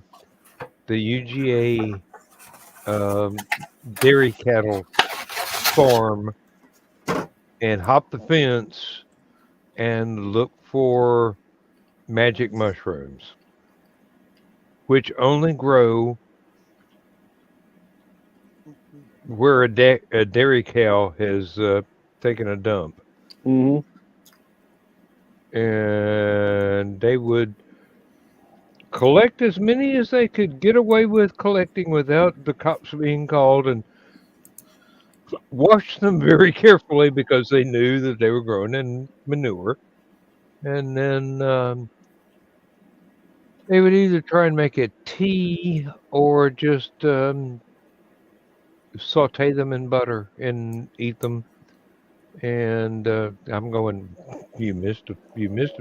Speaker 2: UGA dairy cattle farm and hop the fence and look for magic mushrooms, which only grow where a dairy cow has taken a dump.
Speaker 6: Mm-hmm.
Speaker 2: And they would collect as many as they could get away with collecting without the cops being called, and wash them very carefully because they knew that they were growing in manure. And then they would either try and make a tea or just saute them in butter and eat them. And I'm going, you missed a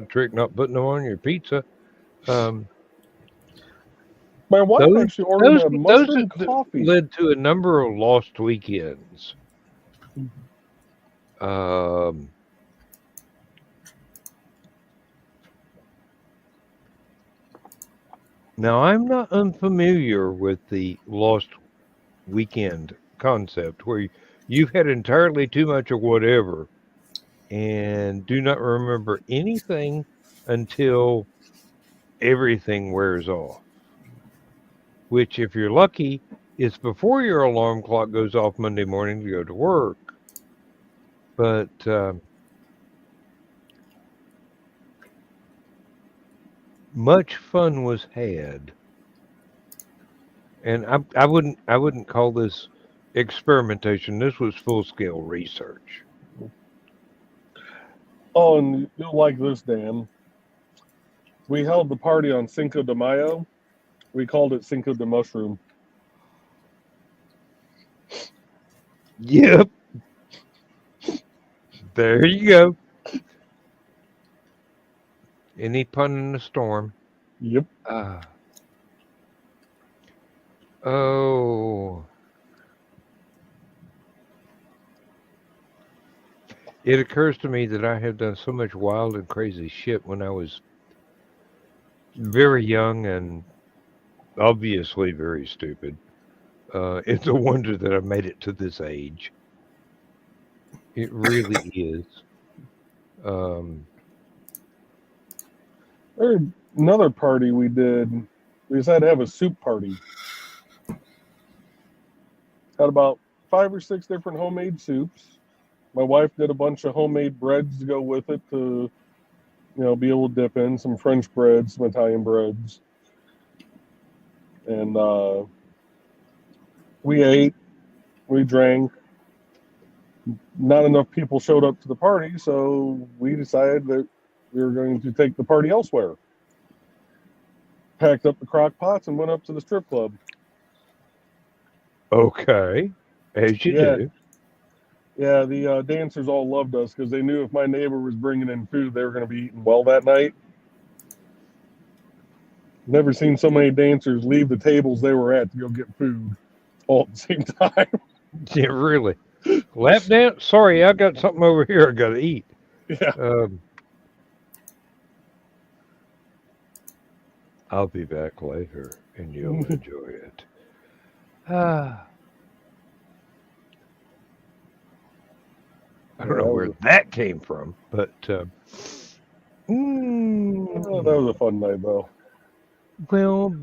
Speaker 2: trick not putting them on your pizza.
Speaker 6: My wife actually ordered a mushroom coffee.
Speaker 2: Led to a number of lost weekends. Now, I'm not unfamiliar with the lost weekend concept, where you've had entirely too much of whatever and do not remember anything until everything wears off. Which, if you're lucky, is before your alarm clock goes off Monday morning to go to work. But much fun was had, and I wouldn't call this experimentation. This was full scale research.
Speaker 6: Oh, and you'll like this, Dan. We held the party on Cinco de Mayo. We called it Cinco de Mushroom.
Speaker 2: Yep. There you go. Any pun in the storm.
Speaker 6: Yep.
Speaker 2: Oh. It occurs to me that I have done so much wild and crazy shit when I was very young and obviously very stupid. It's a wonder that I made it to this age. It really is.
Speaker 6: There's another party we did. We decided to have a soup party. Had about 5 or 6 different homemade soups. My wife did a bunch of homemade breads to go with it to, be able to dip in some French breads, some Italian breads. And we ate, we drank. Not enough people showed up to the party, so we decided that We were going to take the party elsewhere. Packed up the crock pots and went up to the strip club.
Speaker 2: Okay, as you
Speaker 6: Yeah.
Speaker 2: do.
Speaker 6: Yeah, the dancers all loved us because they knew if my neighbor was bringing in food, they were going to be eating well that night. Never seen so many dancers leave the tables they were at to go get food all at the same time.
Speaker 2: Yeah, really. Lap dance? Sorry, I got something over here I got to eat.
Speaker 6: Yeah.
Speaker 2: I'll be back later, and you'll enjoy it. I don't know where that came from, but
Speaker 6: That was a fun night, though.
Speaker 2: well,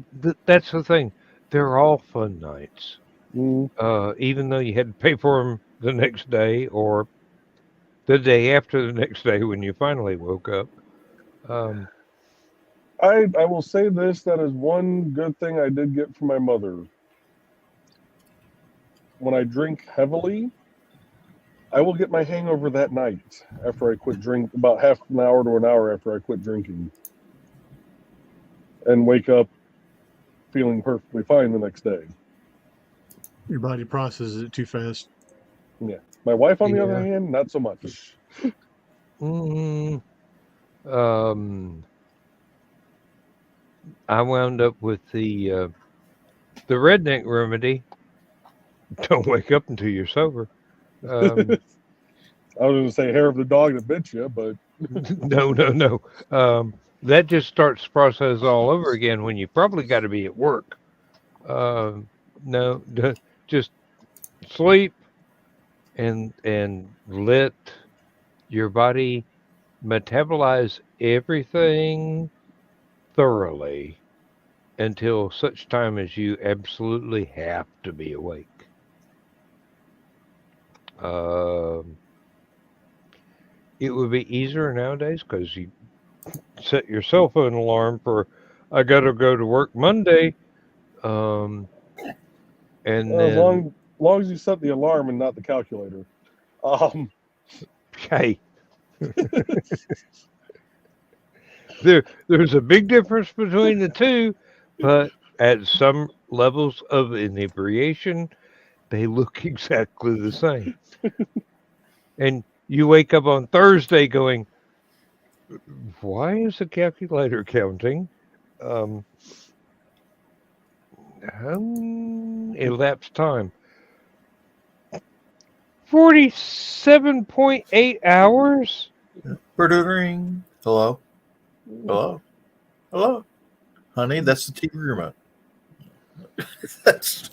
Speaker 2: that's the thing. They're all fun nights,
Speaker 6: Mm.
Speaker 2: even though you had to pay for them the next day or the day after the next day when you finally woke up.
Speaker 6: I will say this, that is one good thing I did get from my mother. When I drink heavily, I will get my hangover that night after I quit drinking, about half an hour to an hour after I quit drinking, and wake up feeling perfectly fine the next day.
Speaker 5: Your body processes it too fast.
Speaker 6: Yeah. My wife, on the other
Speaker 2: Yeah.
Speaker 6: hand, not so much.
Speaker 2: I wound up with the redneck remedy. Don't wake up until you're sober.
Speaker 6: I was going to say hair of the dog that bit you, but
Speaker 2: No. That just starts the process all over again when you probably got to be at work. No, just sleep and let your body metabolize everything thoroughly until such time as you absolutely have to be awake. It would be easier nowadays because you set your cell phone alarm for I got to go to work Monday, and
Speaker 6: as
Speaker 2: then
Speaker 6: long as you set the alarm and not the calculator.
Speaker 2: hey, there's a big difference between the two, but at some levels of inebriation, they look exactly the same. And you wake up on Thursday going, why is the calculator counting? Elapsed time. 47.8 hours?
Speaker 4: Ring. Hello? Hello? Hello? Honey, that's the TV remote. That's...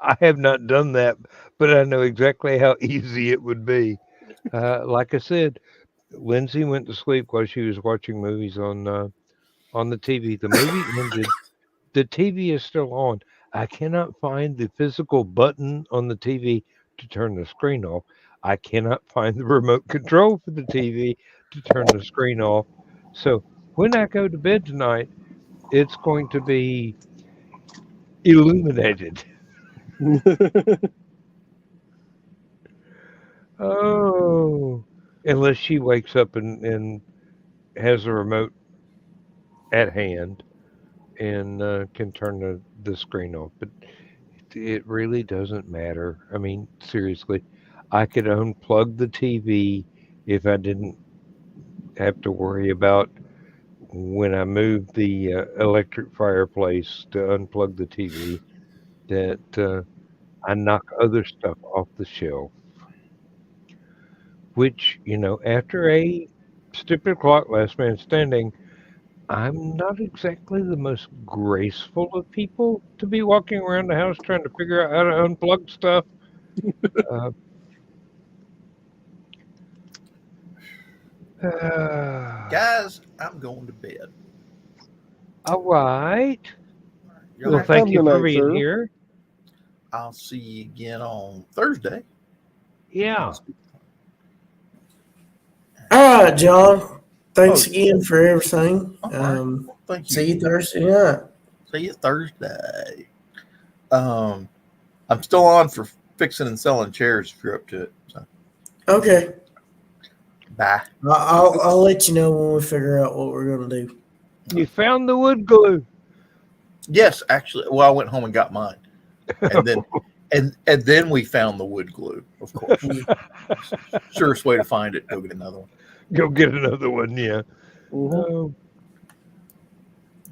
Speaker 2: I have not done that, but I know exactly how easy it would be. Like I said, Lindsay went to sleep while she was watching movies on the TV. The movie ended. The TV is still on. I cannot find the physical button on the TV to turn the screen off. I cannot find the remote control for the TV to turn the screen off. So when I go to bed tonight, it's going to be illuminated. Oh, unless she wakes up and has a remote at hand and can turn the screen off. But it really doesn't matter. I mean, seriously, I could unplug the TV if I didn't have to worry about when I moved the electric fireplace to unplug the TV that I knock other stuff off the shelf. Which, after a stupid clock, last man standing, I'm not exactly the most graceful of people to be walking around the house trying to figure out how to unplug stuff.
Speaker 4: Guys, I'm going to bed.
Speaker 2: All right.
Speaker 4: Y'all
Speaker 2: Well, thank you
Speaker 6: Good
Speaker 2: for
Speaker 6: night,
Speaker 2: being
Speaker 6: sir.
Speaker 2: here.
Speaker 4: I'll see you again on Thursday.
Speaker 2: Yeah.
Speaker 3: All right, John. Thanks again for everything.
Speaker 4: All right. Thank you.
Speaker 3: See you Thursday night.
Speaker 4: See you Thursday. I'm still on for fixing and selling chairs if you're up to it. So,
Speaker 3: Okay.
Speaker 4: bye.
Speaker 3: I'll let you know when we figure out what we're gonna do.
Speaker 2: You found the wood glue.
Speaker 4: Yes, actually. Well, I went home and got mine, and then and then we found the wood glue. Of course, surest way to find it. Go get another one.
Speaker 2: Go get another one, yeah.
Speaker 6: Mhm.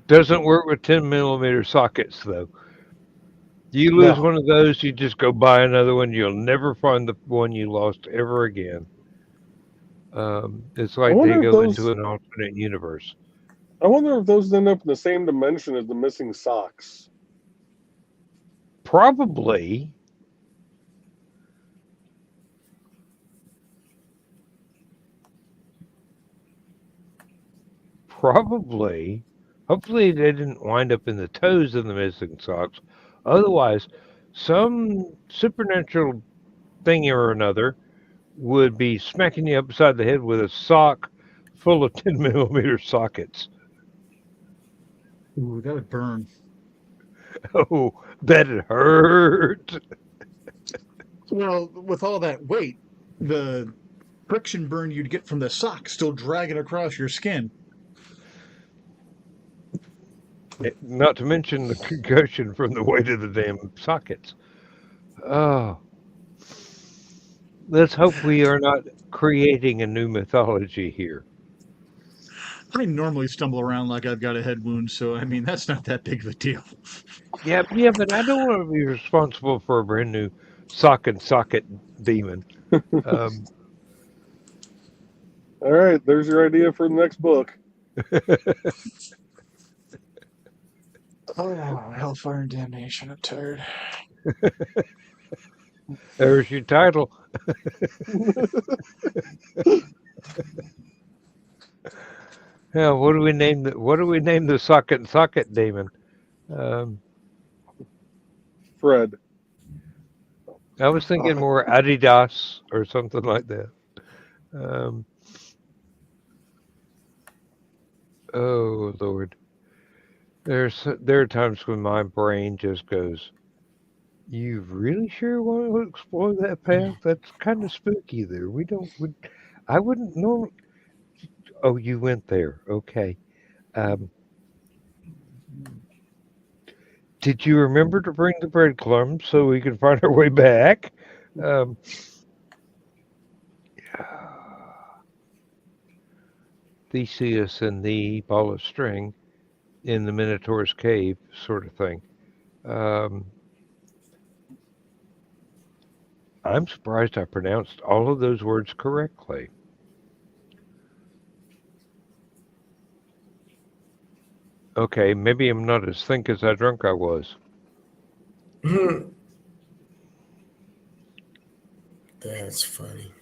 Speaker 2: Doesn't work with 10mm sockets, though. You lose
Speaker 6: No.
Speaker 2: one of those, you just go buy another one. You'll never find the one you lost ever again. It's like they
Speaker 6: wonder if
Speaker 2: go
Speaker 6: those-
Speaker 2: into an alternate universe.
Speaker 6: I wonder if those end up in the same dimension as the missing socks.
Speaker 2: Probably. Probably. Hopefully they didn't wind up in the toes of the missing socks. Otherwise, some supernatural thing or another would be smacking you upside the head with a sock full of 10mm sockets.
Speaker 5: Ooh, that would burn.
Speaker 2: Oh, that'd hurt.
Speaker 5: Well, with all that weight, the friction burn you'd get from the sock still dragging across your skin.
Speaker 2: Not to mention the concussion from the weight of the damn sockets. Oh. Let's hope we are not creating a new mythology here.
Speaker 5: I normally stumble around like I've got a head wound, so I mean, that's not that big of a deal.
Speaker 2: Yeah, but I don't want to be responsible for a brand new socket demon.
Speaker 6: All right, there's your idea for the next book.
Speaker 5: Oh, Hellfire and Damnation, I'm tired.
Speaker 2: There's your title. Yeah, what do we name the socket demon?
Speaker 6: Fred.
Speaker 2: I was thinking more Adidas or something like that. Oh Lord, there are times when my brain just goes, "You really sure want to explore that path? That's kind of spooky there. I wouldn't know." Oh, you went there. Okay. Did you remember to bring the breadcrumbs so we can find our way back? Theseus and the ball of string in the Minotaur's cave, sort of thing. I'm surprised I pronounced all of those words correctly. Okay, maybe I'm not as think as I drunk I was.
Speaker 3: That's funny.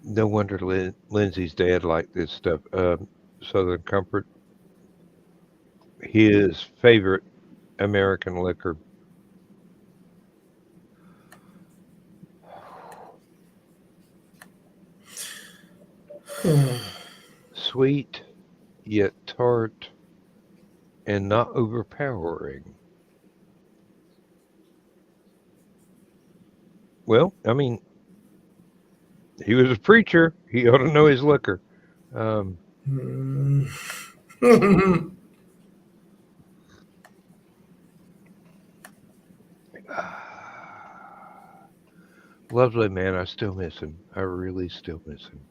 Speaker 2: No wonder Lindsay's dad liked this stuff. Southern Comfort, his favorite American liquor. Sweet, yet tart, and not overpowering. Well, I mean, he was a preacher. He ought to know his liquor. Lovely man. I still miss him. I really still miss him.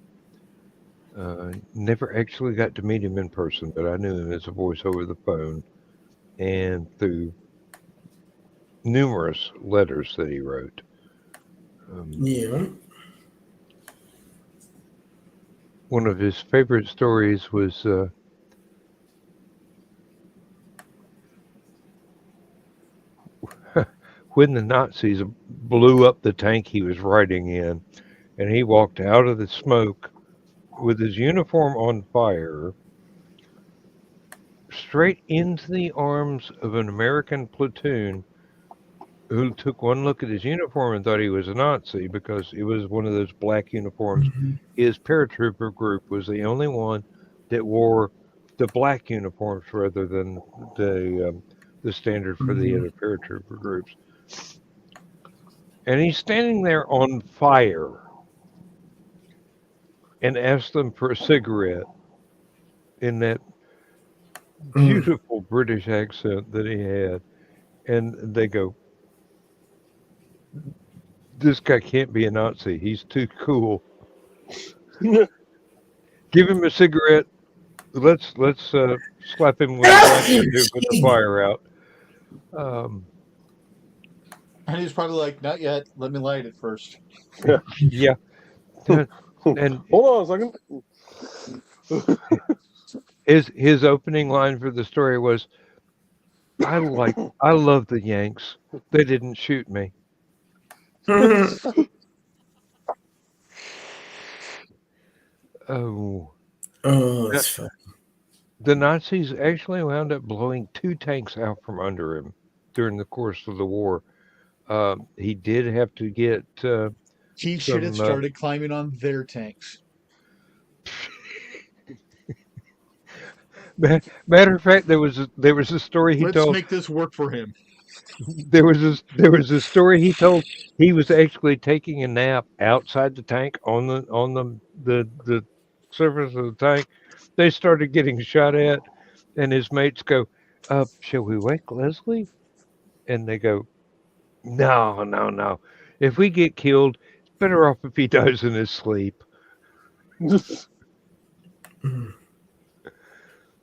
Speaker 2: Never actually got to meet him in person, but I knew him as a voice over the phone and through numerous letters that he wrote.
Speaker 3: Yeah.
Speaker 2: One of his favorite stories was when the Nazis blew up the tank he was riding in, and he walked out of the smoke with his uniform on fire, straight into the arms of an American platoon who took one look at his uniform and thought he was a Nazi because it was one of those black uniforms. His paratrooper group was the only one that wore the black uniforms rather than the standard for the other paratrooper groups. And he's standing there on fire and asks them for a cigarette in that beautiful British accent that he had. And they go, this guy can't be a Nazi. He's too cool. Give him a cigarette. Let's slap him with a match and put the fire out.
Speaker 5: And he's probably like, not yet. Let me light it first.
Speaker 2: Yeah. And
Speaker 6: Hold on a second.
Speaker 2: his opening line for the story was, I love the Yanks. They didn't shoot me. Oh.
Speaker 3: That's funny.
Speaker 2: The Nazis actually wound up blowing 2 tanks out from under him during the course of the war. He did have to get
Speaker 5: He should have started climbing on their tanks.
Speaker 2: Matter of fact, there was a story he
Speaker 5: Let's
Speaker 2: told.
Speaker 5: make this work for him.
Speaker 2: There was a story he told. He was actually taking a nap outside the tank on the surface of the tank. They started getting shot at, and his mates go, "Shall we wake Leslie?" And they go, "No. If we get killed, it's better off if he dies in his sleep."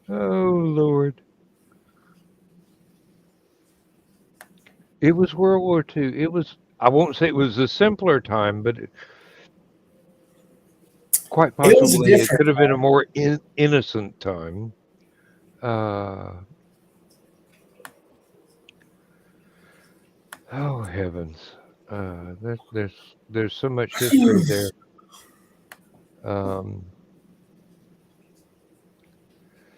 Speaker 2: Oh Lord! It was World War II. It was. I won't say it was a simpler time, but quite possibly it could have been a more innocent time. Oh heavens! There's so much history there.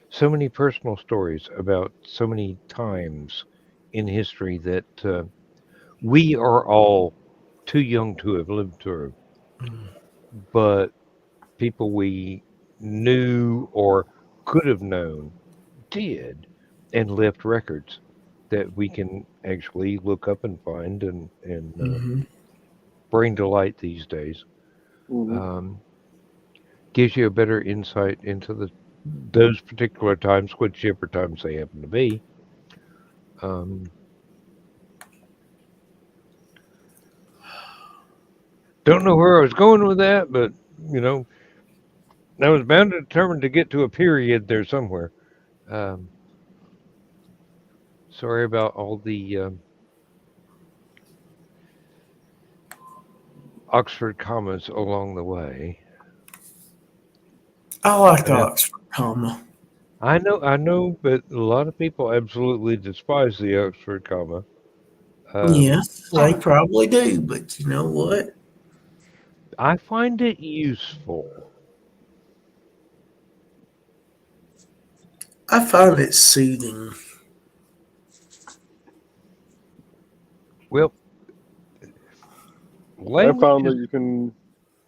Speaker 2: So many personal stories about so many times in history that we are all too young to have lived through, but people we knew or could have known did and left records that we can actually look up and find and bring to light these days. Gives you a better insight into those particular times, whichever times they happen to be. Don't know where I was going with that, but I was bound and determined to get to a period there somewhere. Sorry about all the Oxford commas along the way.
Speaker 3: I like Oxford comma.
Speaker 2: I know, but a lot of people absolutely despise the Oxford comma.
Speaker 3: Yes, they probably do, but you know what?
Speaker 2: I find it useful.
Speaker 3: I find it soothing.
Speaker 2: Well,
Speaker 6: I found that you can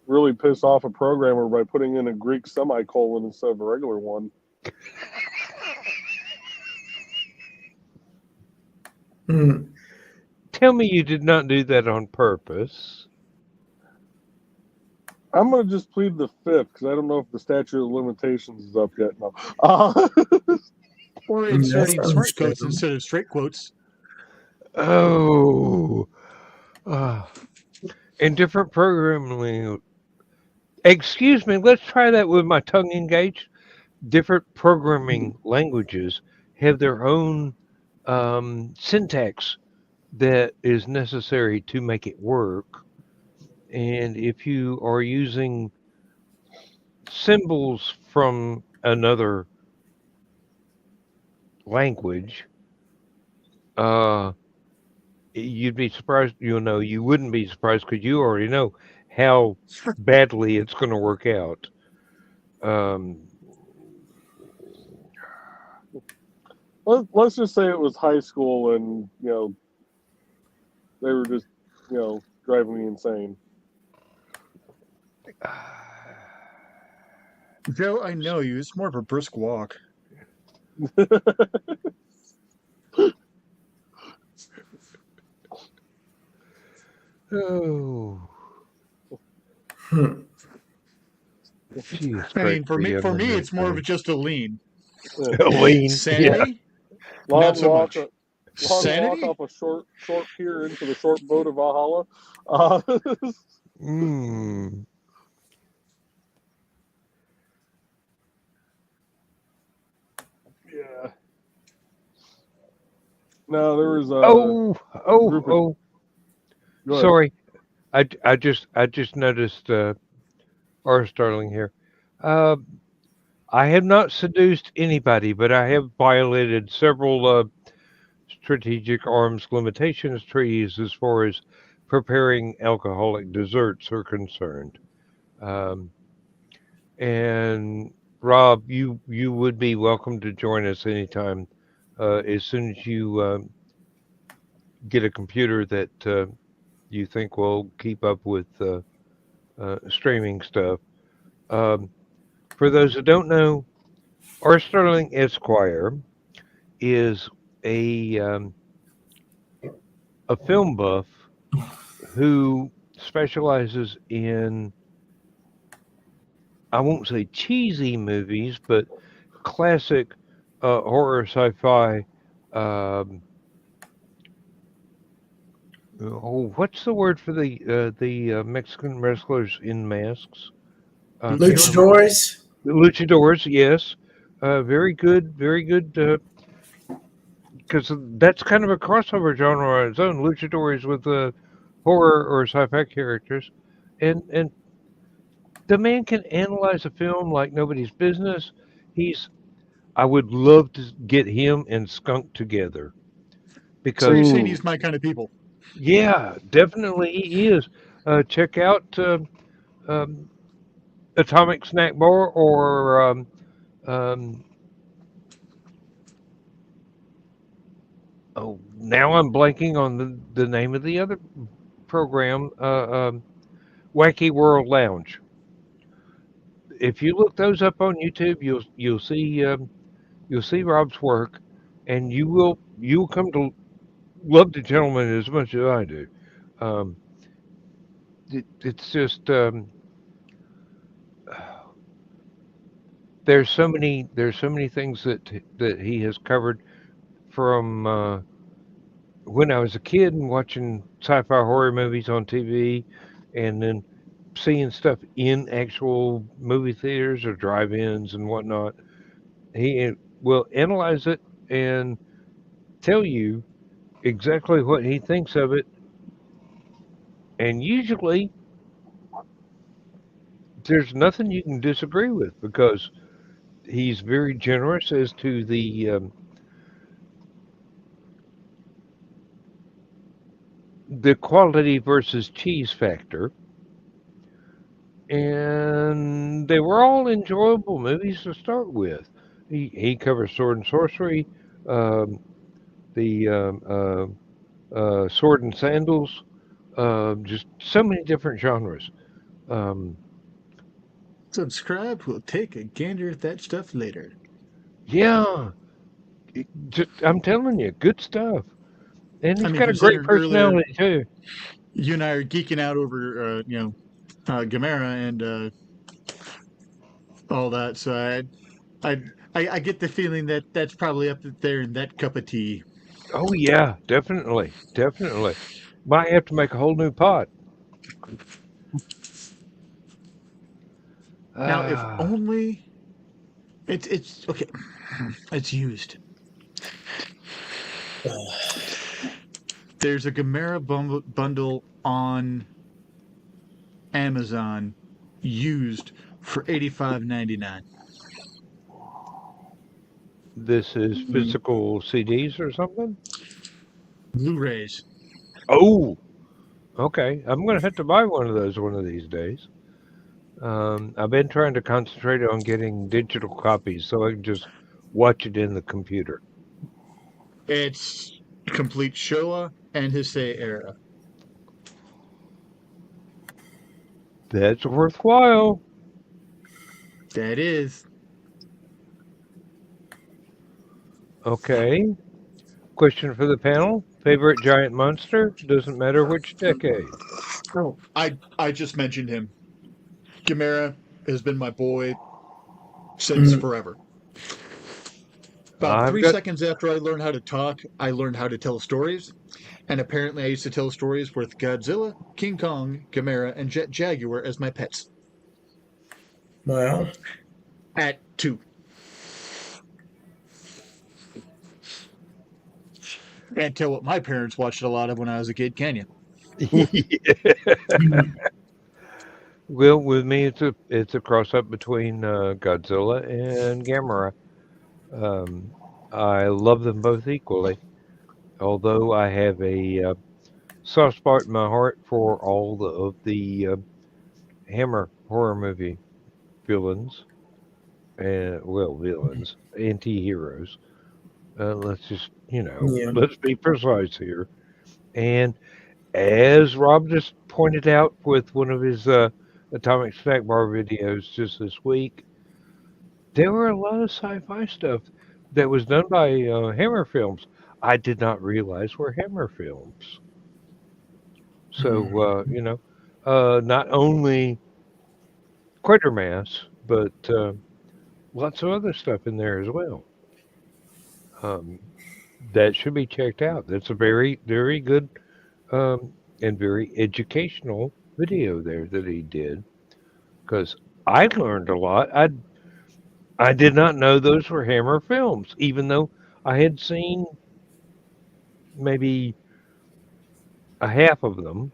Speaker 6: really piss off a programmer by putting in a Greek semicolon instead of a regular one.
Speaker 2: Tell me you did not do that on purpose.
Speaker 6: I'm going to just plead the fifth because I don't know if the statute of limitations is up yet. No.
Speaker 5: Or inserting smart quotes instead of straight quotes.
Speaker 2: Oh. In different programming. Excuse me, let's try that with my tongue engaged. Different programming languages have their own syntax that is necessary to make it work. And if you are using symbols from another language, you'd be surprised. You wouldn't be surprised because you already know how badly it's going to work out.
Speaker 6: Let's just say it was high school and, they were just, driving me insane.
Speaker 5: Joe, I know you. It's more of a brisk walk.
Speaker 2: Oh,
Speaker 3: Hmm.
Speaker 2: she is
Speaker 5: I
Speaker 2: great
Speaker 5: mean, for me,
Speaker 2: young
Speaker 5: it's more of
Speaker 2: Americans.
Speaker 5: just a lean.
Speaker 6: Yeah.
Speaker 2: Lean, yeah.
Speaker 5: Sanity, not
Speaker 6: Long
Speaker 5: so
Speaker 6: walk,
Speaker 5: much.
Speaker 6: long walk
Speaker 5: Sanity,
Speaker 6: off a short pier into the short boat of Valhalla. Uh,
Speaker 2: Mm.
Speaker 6: yeah. No, there was
Speaker 2: Oh,
Speaker 6: a
Speaker 2: oh,
Speaker 6: group of.
Speaker 2: oh.
Speaker 6: Go ahead.
Speaker 2: Sorry, I just noticed R. Sterling here. Uh, I have not seduced anybody, but I have violated several strategic arms limitations treaties as far as preparing alcoholic desserts are concerned. Um, and Rob, you would be welcome to join us anytime, as soon as you get a computer that you think will keep up with streaming stuff. Um, for those that don't know, R. Sterling Esquire is a um, a film buff who specializes in, I won't say cheesy movies, but classic horror sci-fi. Um, what's the word for the Mexican wrestlers in masks? Can't remember.
Speaker 3: Luchadores.
Speaker 2: Luchadors, yes. Very good, very good. Because that's kind of a crossover genre on its own. Luchadors with horror or sci-fi characters, and the man can analyze a film like nobody's business. He's I would love to get him and Skunk together
Speaker 5: so you're
Speaker 2: because
Speaker 5: saying
Speaker 6: Ooh,
Speaker 5: he's my kind of people?
Speaker 2: yeah, definitely he is. Check out um, Atomic Snack Bar or um, oh, now I'm blanking on the name of the other program, Wacky World Lounge. If you look those up on YouTube, you'll see Rob's work, and you will come to love the gentleman as much as I do. Um, it's just there's so many things that he has covered from when I was a kid and watching sci-fi horror movies on TV, and then seeing stuff in actual movie theaters or drive-ins and whatnot. He will analyze it and tell you exactly what he thinks of it, and usually there's nothing you can disagree with because he's very generous as to the quality versus cheese factor, and they were all enjoyable movies to start with. He covers sword and sorcery, um, the sword and sandals, just so many different genres. Um,
Speaker 5: Subscribe. We'll take a gander at that stuff later.
Speaker 2: yeah, I'm telling you, good stuff. And
Speaker 5: I
Speaker 2: he's
Speaker 5: mean,
Speaker 2: got a great
Speaker 5: considering earlier
Speaker 2: personality too.
Speaker 5: you and I are geeking out over, Gamera and all that, so I, I get the feeling that that's probably up there in that cup of tea.
Speaker 2: Oh yeah, definitely, definitely. Might have to make a whole new pot.
Speaker 5: Now, if
Speaker 2: Ah,
Speaker 5: only it's okay. It's used. There's a Gamera bundle on Amazon used for $85.99.
Speaker 2: this is physical CDs or something.
Speaker 5: Blu-rays.
Speaker 2: Oh, okay. I'm gonna have to buy one of those one of these days. I've been trying to concentrate on getting digital copies so I can just watch it in the computer.
Speaker 5: It's complete Showa and Heisei era.
Speaker 2: That's worthwhile.
Speaker 5: That is.
Speaker 2: Okay. Question for the panel. Favorite giant monster? Doesn't matter which decade.
Speaker 5: Oh, I just mentioned him. Gamera has been my boy since
Speaker 3: Mm,
Speaker 5: forever. About
Speaker 2: I've
Speaker 5: three
Speaker 2: got
Speaker 5: seconds after I learned how to talk, I learned how to tell stories. And apparently, I used to tell stories with Godzilla, King Kong, Gamera, and Jet Jaguar as my pets.
Speaker 3: well,
Speaker 5: At 2. Can't tell what my parents watched a lot of when I was a kid, can you?
Speaker 3: mm,
Speaker 2: Well, with me, it's a cross up between Godzilla and Gamera. Um, I love them both equally, although I have a soft spot in my heart for all of the Hammer horror movie villains, and well, villains, anti-heroes. Let's just,
Speaker 3: yeah,
Speaker 2: let's be precise here. And as Rob just pointed out with one of his Atomic Snack Bar videos just this week, there were a lot of sci-fi stuff that was done by Hammer Films. I did not realize were Hammer Films. So,
Speaker 3: mm,
Speaker 2: not only Quatermass, but lots of other stuff in there as well. Um, that should be checked out. That's a very, very good and very educational video there that he did because I learned a lot. I did not know those were Hammer Films, even though I had seen maybe a half of them.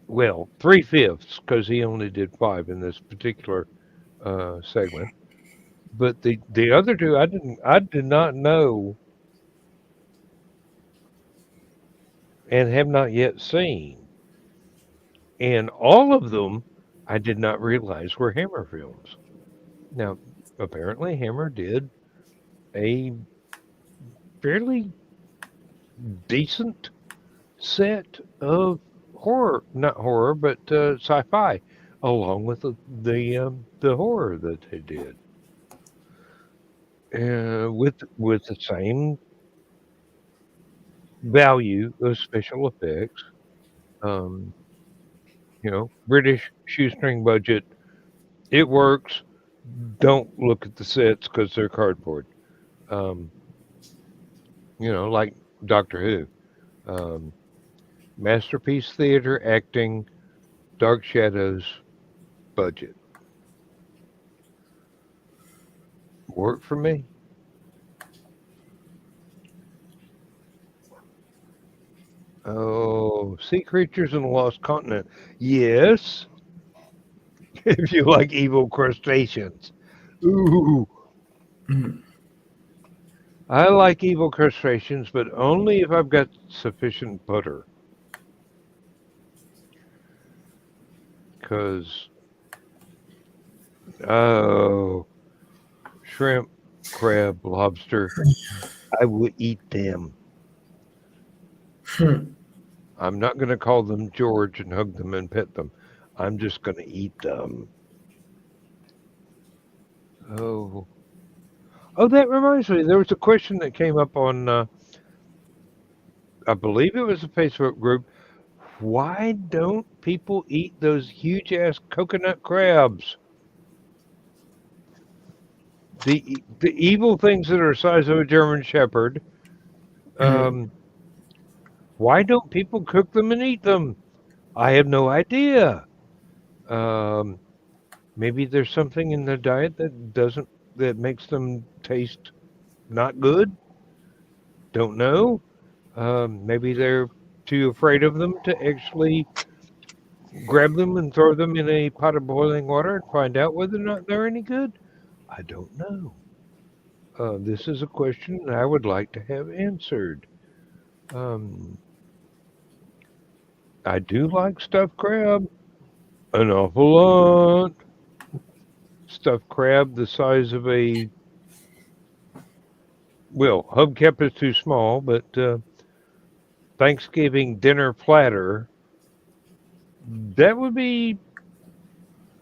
Speaker 2: Well, 3/5 because he only did 5 in this particular segment. But the other two, I did not know and have not yet seen, and all of them I did not realize were Hammer Films. Now, apparently, Hammer did a fairly decent set of horror, not horror, but sci-fi, along with the horror that they did, with the same value of special effects. Um, British shoestring budget. It works. Don't look at the sets because they're cardboard. Um, like Doctor Who. Masterpiece theater acting, Dark Shadows budget. Worked for me. Oh, sea creatures in the lost continent. Yes, if you like evil crustaceans. Ooh,
Speaker 3: mm.
Speaker 2: I like evil crustaceans, but only if I've got sufficient butter. Because, oh, shrimp, crab, lobster, I would eat them.
Speaker 3: Hmm.
Speaker 2: I'm not going to call them George and hug them and pet them. I'm just going to eat them. Oh. Oh, that reminds me. There was a question that came up on, I believe it was a Facebook group. Why don't people eat those huge ass coconut crabs? The evil things that are the size of a German Shepherd. Um, why don't people cook them and eat them? I have no idea. Um, maybe there's something in their diet that makes them taste not good. Don't know. Maybe they're too afraid of them to actually grab them and throw them in a pot of boiling water and find out whether or not they're any good. I don't know. This is a question I would like to have answered. Um, I do like stuffed crab an awful lot. Stuffed crab the size of hubcap is too small, but Thanksgiving dinner platter, that would be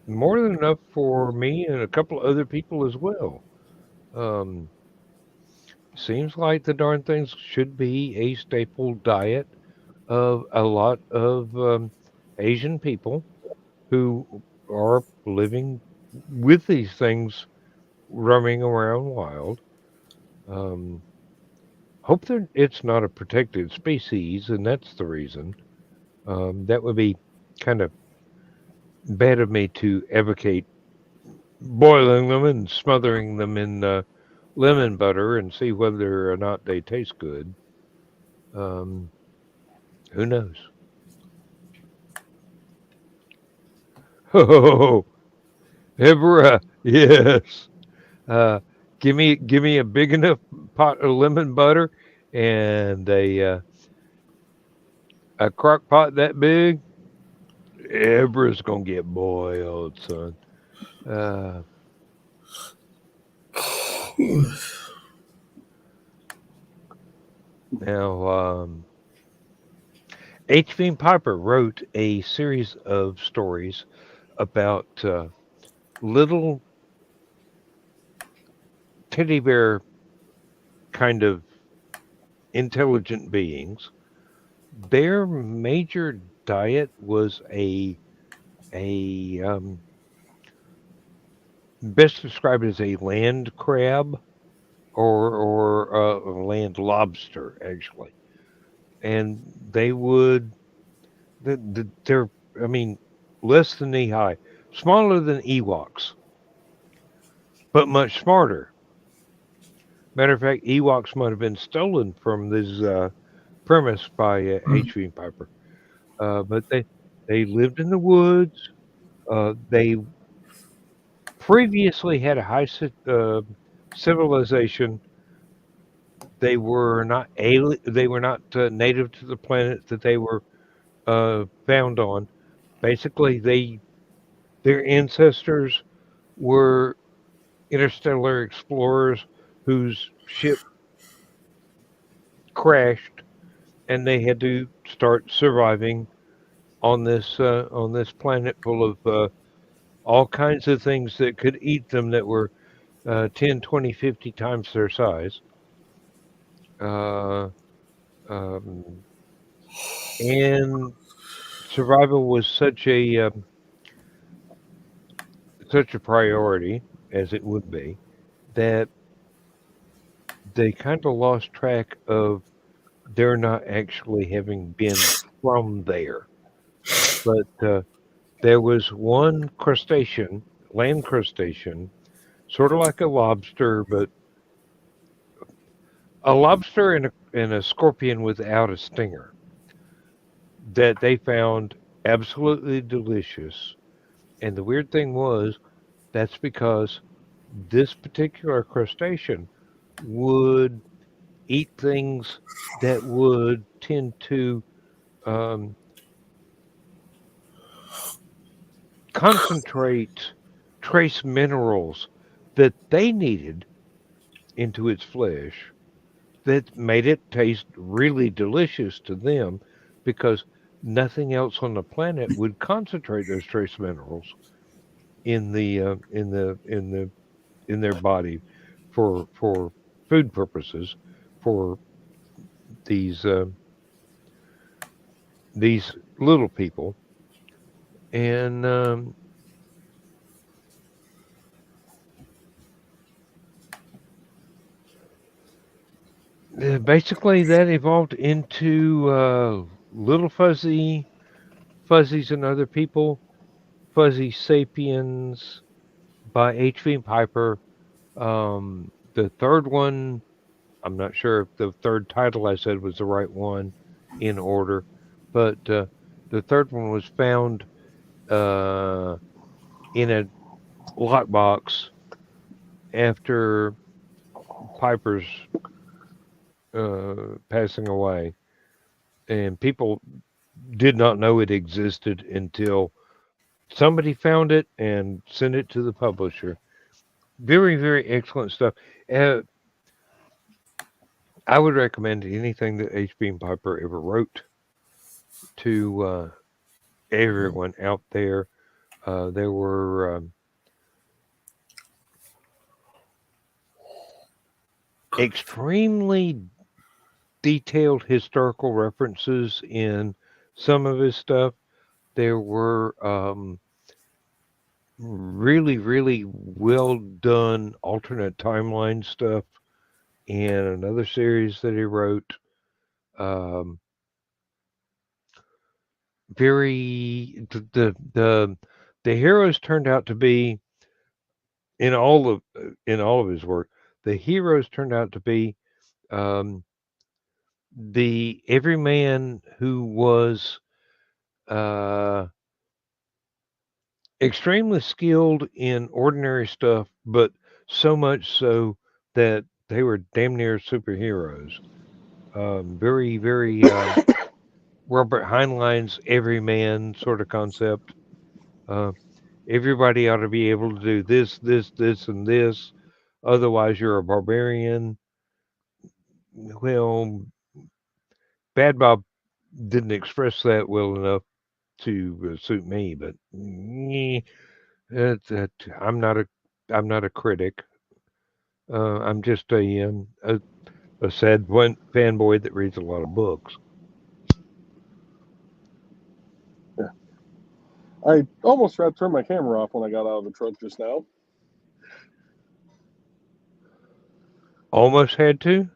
Speaker 2: more than enough for me and a couple of other people as well. Um, seems like the darn things should be a staple diet of a lot of Asian people who are living with these things roaming around wild. Um, hope that it's not a protected species, and that's the reason. That would be kind of bad of me to advocate boiling them and smothering them in lemon butter and see whether or not they taste good. Um, who knows? Oh, Hebra, yes. Uh, give me a big enough pot of lemon butter and a crock pot that big. Hebra's gonna get boiled, son. Uh, now, H. Piper wrote a series of stories about little teddy bear kind of intelligent beings. Their major diet was a best described as a land crab or a land lobster, actually. And they would they're I mean less than knee high, smaller than Ewoks, but much smarter. Matter of fact, Ewoks might have been stolen from this premise by H.V. Piper. But they lived in the woods. They previously had a civilization. They were not They were not native to the planet that they were found on. Basically, their ancestors were interstellar explorers whose ship crashed, and they had to start surviving on this planet full of all kinds of things that could eat them that were 10, 20, 50 times their size. Uh, um, and survival was such a priority as it would be that they kind of lost track of there not actually having been from there. But there was one crustacean, land crustacean, sort of like a lobster, but a lobster and a scorpion without a stinger that they found absolutely delicious. And the weird thing was that's because this particular crustacean would eat things that would tend to um, concentrate trace minerals that they needed into its flesh that made it taste really delicious to them because nothing else on the planet would concentrate those trace minerals in in their body for food purposes for these uh, these little people. And basically that evolved into little fuzzies and other people, fuzzy sapiens by H.V. Piper. The third one, I'm not sure if the third title I said was the right one in order, but the third one was found uh, in a lockbox after Piper's passing away, and people did not know it existed until somebody found it and sent it to the publisher. Very, very excellent stuff. Uh, I would recommend anything that H.B. Piper ever wrote to everyone out there. There were extremely detailed historical references in some of his stuff. There were really, really well done alternate timeline stuff in another series that he wrote. Um, very the heroes turned out to be in all of his work. The heroes turned out to be um, the everyman who was uh, extremely skilled in ordinary stuff, but so much so that they were damn near superheroes. Very, very Robert Heinlein's everyman sort of concept. Uh, Everybody ought to be able to do this, this, this, and this. Otherwise, you're a barbarian. Well, Bad Bob didn't express that well enough to suit me, but I'm not a critic. I'm just a sad one fanboy that reads a lot of books.
Speaker 6: I almost forgot to turn my camera off when I got out of the truck just now.
Speaker 2: Almost had to.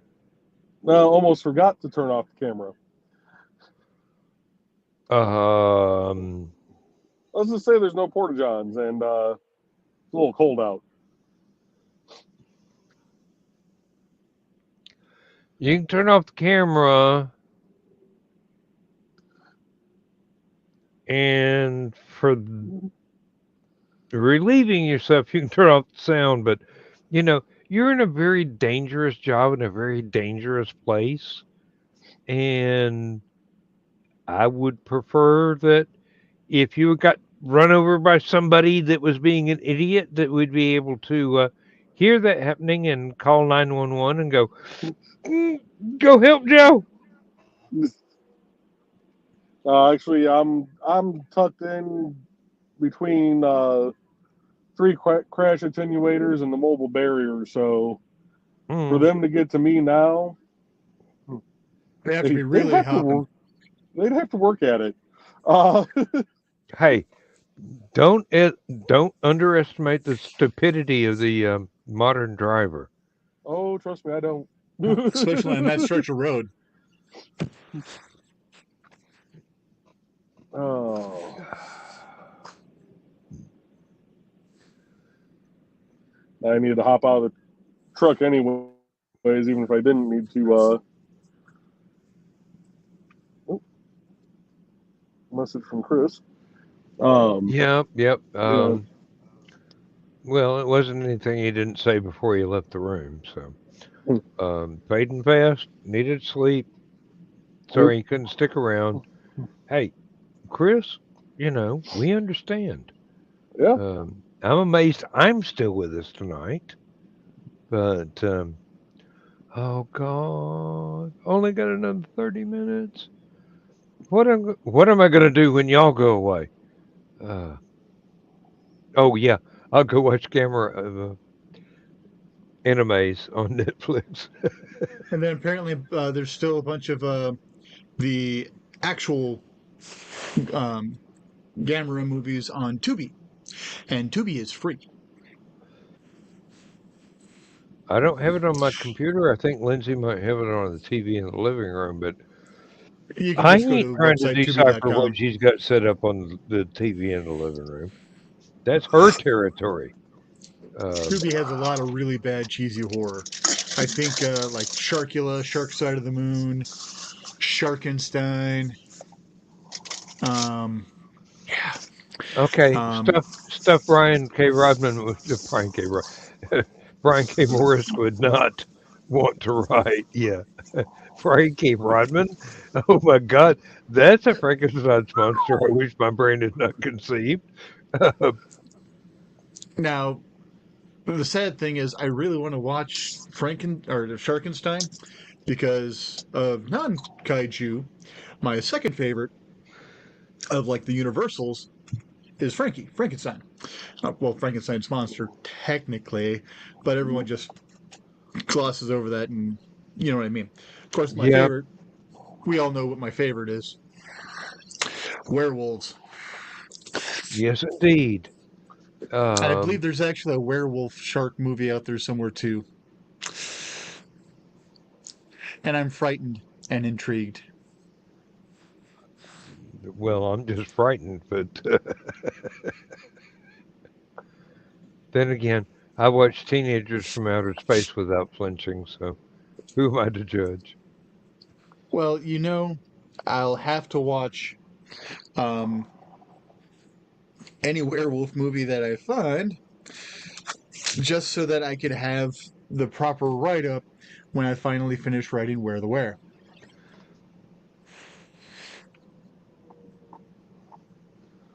Speaker 6: No, almost forgot to turn off the camera. Let's just say there's no porta johns and it's a little cold out.
Speaker 2: You can turn off the camera, and for relieving yourself, you can turn off the sound. But you're in a very dangerous job in a very dangerous place, and I would prefer that if you got run over by somebody that was being an idiot, that we'd be able to hear that happening and call 911 and go, go help Joe.
Speaker 6: Actually, I'm tucked in between three crash attenuators and the mobile barrier. So for them to get to me now,
Speaker 5: They have to be really hopping.
Speaker 6: They'd have to work at it.
Speaker 2: Hey, don't underestimate the stupidity of the modern driver.
Speaker 6: Oh, trust me, I don't.
Speaker 5: Especially on that stretch of road.
Speaker 6: Oh. I needed to hop out of the truck anyways, even if I didn't need to. Message from Chris.
Speaker 2: Yep.
Speaker 6: Yeah.
Speaker 2: Well, it wasn't anything he didn't say before he left the room. So, fading fast, needed sleep. Sorry he couldn't stick around. Hey, Chris, we understand.
Speaker 6: Yeah.
Speaker 2: I'm amazed I'm still with us tonight. But, oh, God, only got another 30 minutes. What am I going to do when y'all go away? Oh, yeah, I'll go watch camera of animes on Netflix.
Speaker 5: And then apparently there's still a bunch of the actual Gamera movies on Tubi. And Tubi is free.
Speaker 2: I don't have it on my computer. I think Lindsay might have it on the TV in the living room, but
Speaker 5: You can
Speaker 2: I
Speaker 5: just go
Speaker 2: ain't
Speaker 5: to
Speaker 2: trying to
Speaker 5: website
Speaker 2: decipher what
Speaker 5: tubi.com.
Speaker 2: she's got set up on the TV in the living room. That's her territory.
Speaker 5: Tubi has a lot of really bad cheesy horror. I think like Sharkula, Shark Side of the Moon, Sharkenstein. Yeah.
Speaker 2: Okay, stuff Brian K. Rodman would Brian K. Morris would not want to write. Yeah, Brian K. Rodman. Oh my God, that's a Frankenstein's monster. I wish my brain had not conceived.
Speaker 5: Now, the sad thing is, I really want to watch Sharkenstein because of non kaiju. My second favorite of like the Universals is Frankenstein. Well, Frankenstein's monster technically, but everyone just glosses over that, and you know what I mean. Of course, my
Speaker 2: Yeah.
Speaker 5: favorite. We all know what my favorite is. Werewolves.
Speaker 2: Yes, indeed.
Speaker 5: And I believe
Speaker 2: Um,
Speaker 5: there's actually a werewolf shark movie out there somewhere too. And I'm frightened and intrigued.
Speaker 2: well, I'm just frightened, but then again, I watch teenagers from outer space without flinching, so who am I to judge?
Speaker 5: Well, I'll have to watch um, any werewolf movie that I find just so that I could have the proper write up when I finally finish writing Where the Where.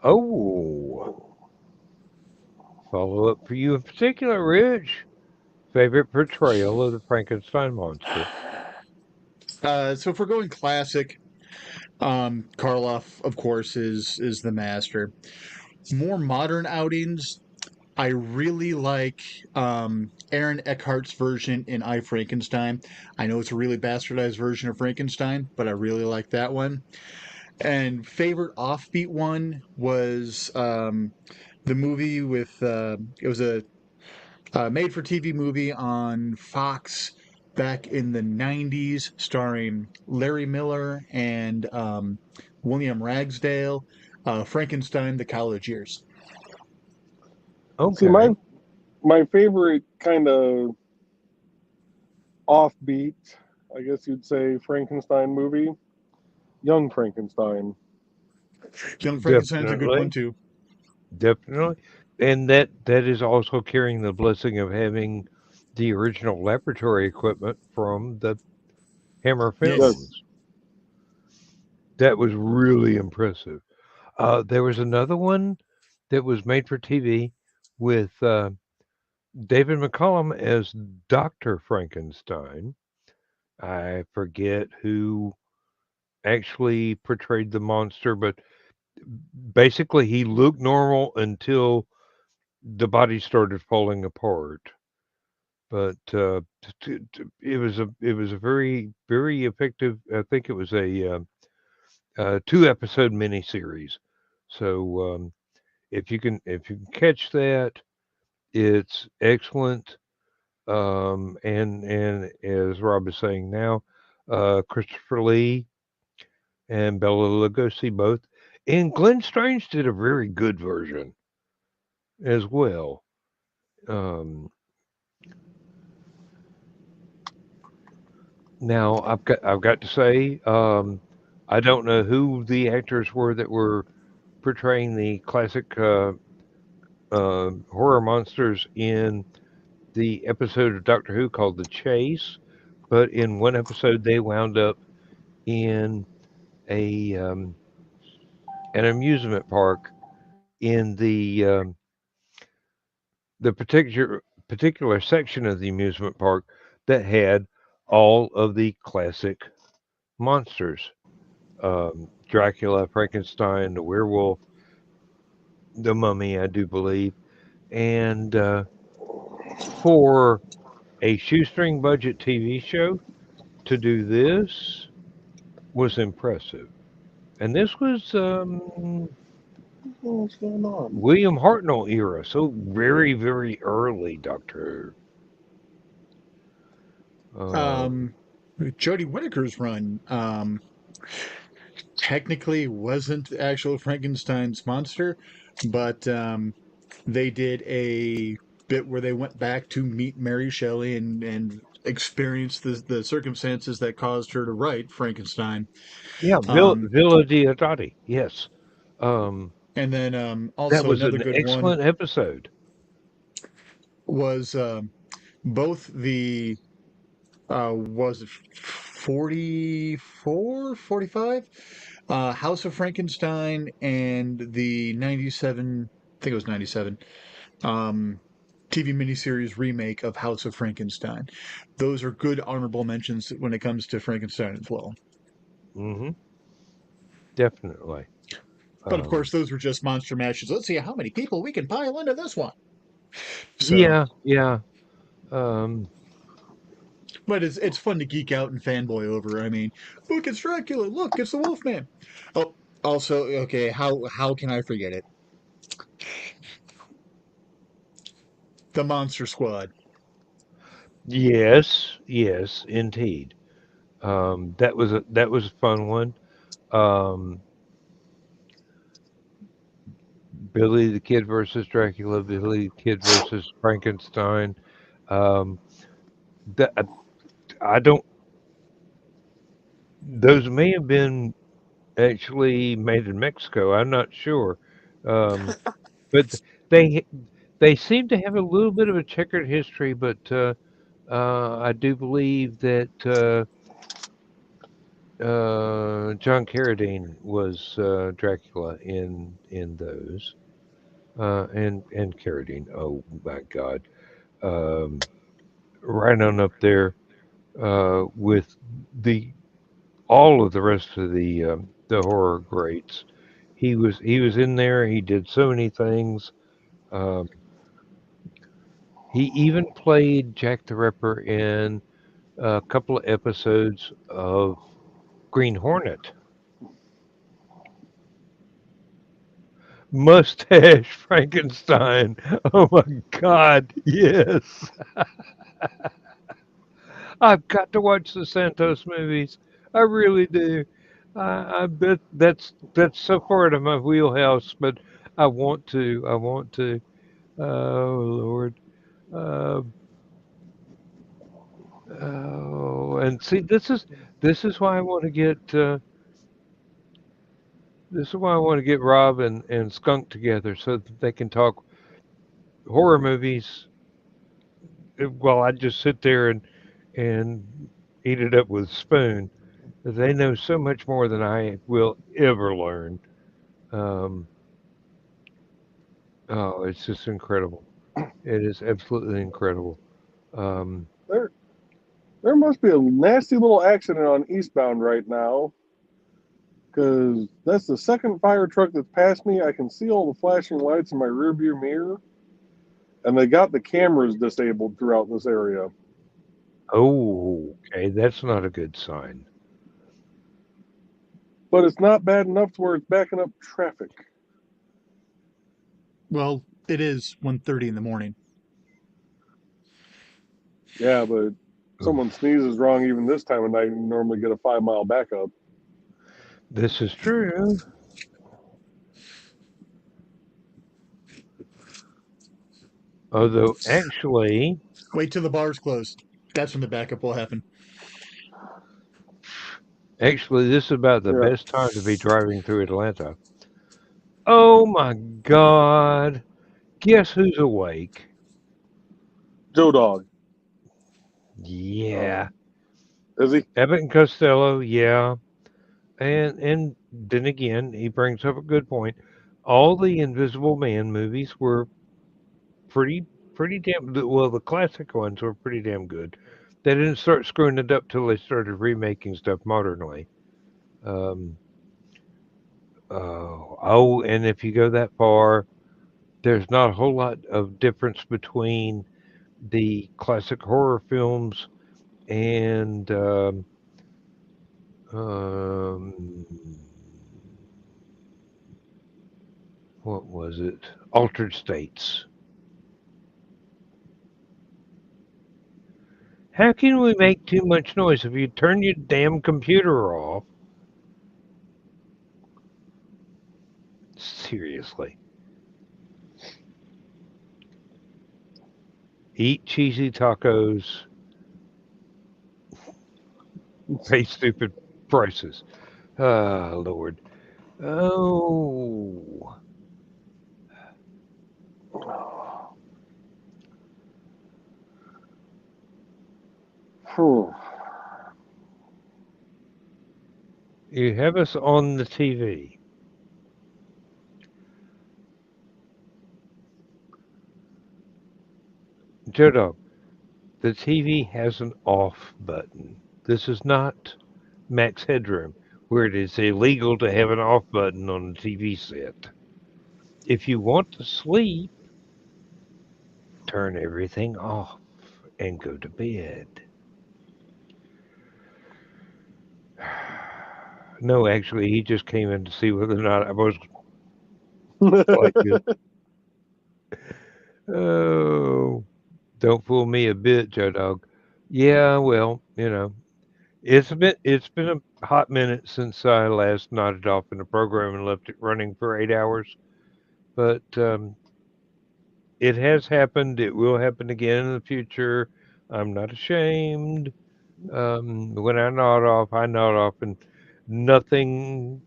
Speaker 2: Oh, follow up for you in particular, Rich. Favorite portrayal of the Frankenstein monster?
Speaker 5: So if we're going classic, Karloff, of course, is the master. More modern outings, I really like Aaron Eckhart's version in I Frankenstein. I know it's a really bastardized version of Frankenstein, but I really like that one. And favorite offbeat one was the movie with it was a made for TV movie on Fox back in the 90s, starring Larry Miller and William Ragsdale, Frankenstein, The College Years.
Speaker 6: See,
Speaker 2: Okay.
Speaker 6: my favorite kind of offbeat, I guess you'd say, Frankenstein movie, Young Frankenstein.
Speaker 5: Young Frankenstein's a good one
Speaker 2: Definitely.
Speaker 5: too.
Speaker 2: Definitely. And that is also carrying the blessing of having the original laboratory equipment from the Hammer
Speaker 5: Yes.
Speaker 2: films. That was really impressive. There was another one that was made for TV with David McCollum as Dr. Frankenstein. I forget who actually portrayed the monster, but basically he looked normal until the body started falling apart. But it was a very effective. I think it was a 2 episode miniseries. So if you can catch that, it's excellent. And as Rob is saying now, Christopher Lee and Bela Lugosi both, and Glenn Strange did a very good version as well. Um, Now I've got to say, I don't know who the actors were that were portraying the classic horror monsters in the episode of Doctor Who called The Chase, but in one episode they wound up in a an amusement park in the particular section of the amusement park that had all of the classic monsters. Dracula, Frankenstein, the werewolf, the mummy, I do believe. And for a shoestring budget TV show to do this was impressive. And this was
Speaker 6: What's going on?
Speaker 2: William Hartnell era, so very early Doctor Who.
Speaker 5: Jodie Whittaker's run technically wasn't the actual Frankenstein's monster, but they did a bit where they went back to meet Mary Shelley and experience the circumstances that caused her to write Frankenstein.
Speaker 2: Yeah,
Speaker 5: Um,
Speaker 2: Villa Diodati. Yes. Um,
Speaker 5: and then
Speaker 2: that
Speaker 5: also
Speaker 2: was
Speaker 5: another
Speaker 2: an
Speaker 5: good one
Speaker 2: excellent episode.
Speaker 5: was both the was it 44, 45? House of Frankenstein and the 97, I think it was 97, um, TV miniseries remake of House of Frankenstein. Those are good honorable mentions when it comes to Frankenstein as well.
Speaker 2: Hmm. Definitely.
Speaker 5: But of
Speaker 2: Um,
Speaker 5: course, those were just monster mashes. Let's see how many people we can pile into this one. So,
Speaker 2: yeah. Um,
Speaker 5: But it's fun to geek out and fanboy over. I mean, look, it's Dracula. Look, it's the Wolfman. Oh, also, okay, how can I forget it? The Monster Squad.
Speaker 2: Yes, yes, indeed. That was a fun one. Um, Billy the Kid versus Dracula, Billy the Kid versus Frankenstein. Um, that I don't. Those may have been actually made in Mexico. I'm not sure, um, but they they seem to have a little bit of a checkered history. But I do believe that John Carradine was Dracula in those, and Carradine. Oh my God, um, right on up there with the all of the rest of the horror greats. He was in there. He did so many things. Um, he even played Jack the Ripper in a couple of episodes of Green Hornet. Mustache Frankenstein. Oh my God, yes. I've got to watch the Santos movies. I really do. I bet that's so far out of my wheelhouse, but I want to. I want to. Oh Lord. Uh, oh, and see, this is why I want to get. This is why I want to get Rob and Skunk together so that they can talk horror movies. While I just sit there and eat it up with a spoon. They know so much more than I will ever learn. Um, oh, it's just incredible. It is absolutely incredible. Um,
Speaker 6: There, there must be a nasty little accident on eastbound right now, because that's the second fire truck that's passed me. I can see all the flashing lights in my rearview mirror, and they got the cameras disabled throughout this area.
Speaker 2: oh, okay, that's not a good sign.
Speaker 6: But it's not bad enough to where it's backing up traffic.
Speaker 5: Well, it is 1:30 in the morning.
Speaker 6: Yeah, but
Speaker 2: Oof.
Speaker 6: someone sneezes wrong even this time of night, you normally get a 5 mile backup.
Speaker 2: This is true. Although,
Speaker 5: Wait till the bars close. That's when the backup will happen.
Speaker 2: actually, this is about the
Speaker 6: Yeah,
Speaker 2: best time to be driving through Atlanta. Oh my God! Guess who's awake?
Speaker 6: Joe Dog.
Speaker 2: Yeah,
Speaker 6: Is he?
Speaker 2: Abbott and Costello. Yeah, and then again, he brings up a good point. All the Invisible Man movies were pretty pretty damn well. The classic ones were pretty damn good. They didn't start screwing it up till they started remaking stuff modernly. Um, oh, and if you go that far, there's not a whole lot of difference between the classic horror films and um, what was it? Altered States. How can we make too much noise if you turn your damn computer off? Seriously. Eat cheesy tacos, pay stupid prices. Ah, Lord. Oh.
Speaker 6: Phew.
Speaker 2: You have us on the TV. Jodo, the TV has an off button. This is not Max Headroom, where it is illegal to have an off button on a TV set. If you want to sleep, turn everything off and go to bed. No, actually, he just came in to see whether or not I was like it. Oh, don't fool me a bit, Joe Dog. Yeah, well, it's been a hot minute since I last nodded off in the program and left it running for 8 hours. But it has happened. It will happen again in the future. I'm not ashamed. When I nod off, and nothing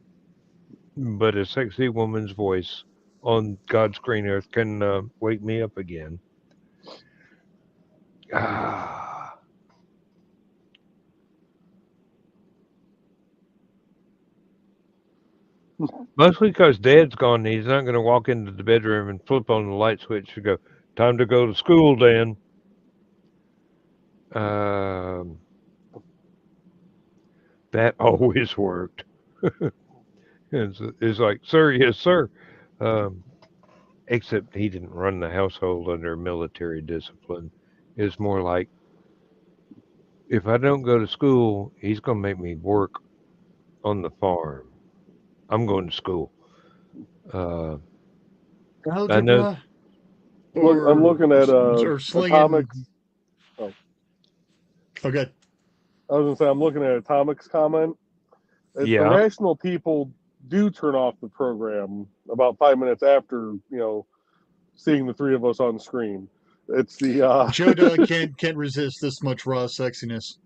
Speaker 2: but a sexy woman's voice on God's green earth can wake me up again. Ah, mostly because Dad's gone. He's not going to walk into the bedroom and flip on the light switch and go, "Time to go to school, Dan." Um, that always worked. It's like, "Sir, yes, sir." Um, except he didn't run the household under military discipline. It's more like, if I don't go to school, he's going to make me work on the farm. I'm going to school. Uh, I know.
Speaker 5: Algebra
Speaker 6: Look, I'm
Speaker 5: or
Speaker 6: looking at
Speaker 5: slinging.
Speaker 6: atomics. Oh,
Speaker 5: Okay.
Speaker 6: I was gonna say I'm looking at atomics comment. The
Speaker 2: Yeah.
Speaker 6: rational people do turn off the program about 5 minutes after seeing the three of us on screen. It's the
Speaker 5: Joe Dog can't resist this much raw sexiness.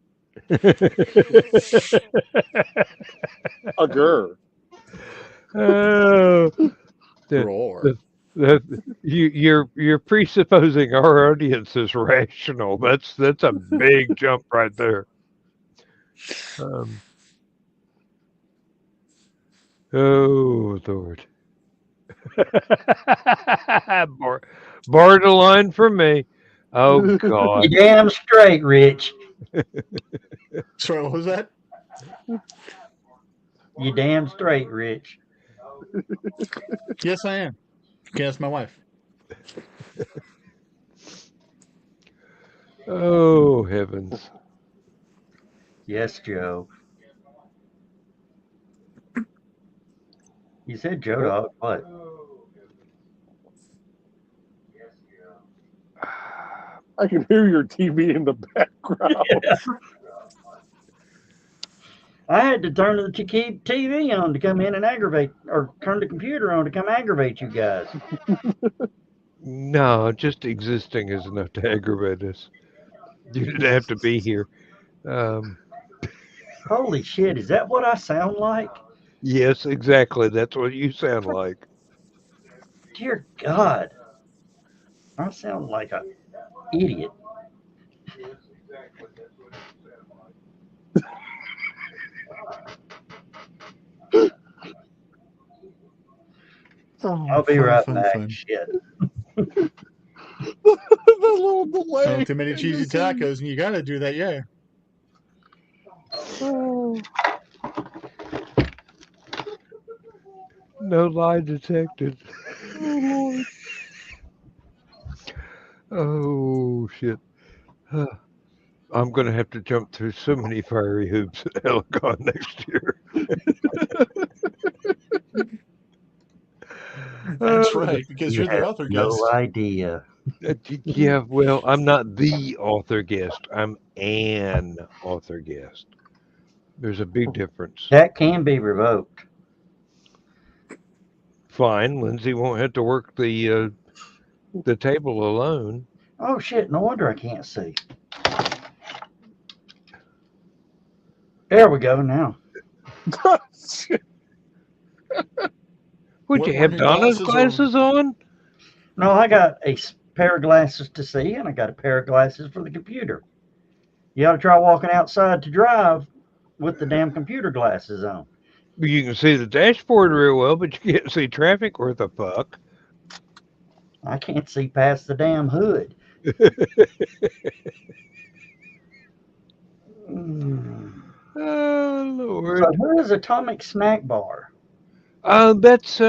Speaker 6: a girl.
Speaker 2: Oh, the,
Speaker 5: Roar.
Speaker 2: you're presupposing our audience is rational. That's a big jump right there. Um, oh Lord, bar, bar the line for me. Oh
Speaker 7: You
Speaker 2: God,
Speaker 7: damn straight, Rich.
Speaker 5: Sorry, what was that?
Speaker 7: You damn straight, Rich.
Speaker 5: Yes, I am. You can ask my wife.
Speaker 2: oh heavens.
Speaker 7: Yes, Joe. You said Joe Dog. What?
Speaker 6: I can hear your TV in the background.
Speaker 7: I had to turn the TV on to come in and aggravate, or turn the computer on to come aggravate you guys.
Speaker 2: No, just existing is enough to aggravate us. You didn't have to be here. Um,
Speaker 7: Holy shit, is that what I sound like?
Speaker 2: yes, exactly. That's what you sound like.
Speaker 7: Dear God. I sound like an idiot.
Speaker 5: Oh,
Speaker 7: I'll be
Speaker 5: fun,
Speaker 7: right
Speaker 5: fun,
Speaker 7: back.
Speaker 5: fun.
Speaker 7: Shit.
Speaker 6: The little delay.
Speaker 5: Oh, too many cheesy tacos, and you got to do that, yeah.
Speaker 6: Oh.
Speaker 2: No lie detected.
Speaker 6: Oh, Lord.
Speaker 2: Oh shit. Huh. I'm gonna have to jump through so many fiery hoops at Hallowcon next year.
Speaker 5: That's right, because
Speaker 7: You
Speaker 5: you're the
Speaker 7: have
Speaker 5: author
Speaker 7: no
Speaker 5: guest.
Speaker 7: idea.
Speaker 2: Yeah, well, I'm not the author guest. I'm an author guest. There's a big difference.
Speaker 7: That can be revoked.
Speaker 2: Fine, Lindsay won't have to work the table alone.
Speaker 7: Oh shit, no wonder I can't see. There we go now.
Speaker 2: Would you
Speaker 5: What
Speaker 2: have
Speaker 5: warning
Speaker 2: Donna's glasses on?
Speaker 7: No, I got a pair of glasses to see, and I got a pair of glasses for the computer. You ought to try walking outside to drive with the damn computer glasses on.
Speaker 2: You can see the dashboard real well, but you can't see traffic worth a fuck.
Speaker 7: I can't see past the damn hood.
Speaker 2: Oh Lord.
Speaker 7: So who is Atomic Snack Bar?
Speaker 2: That's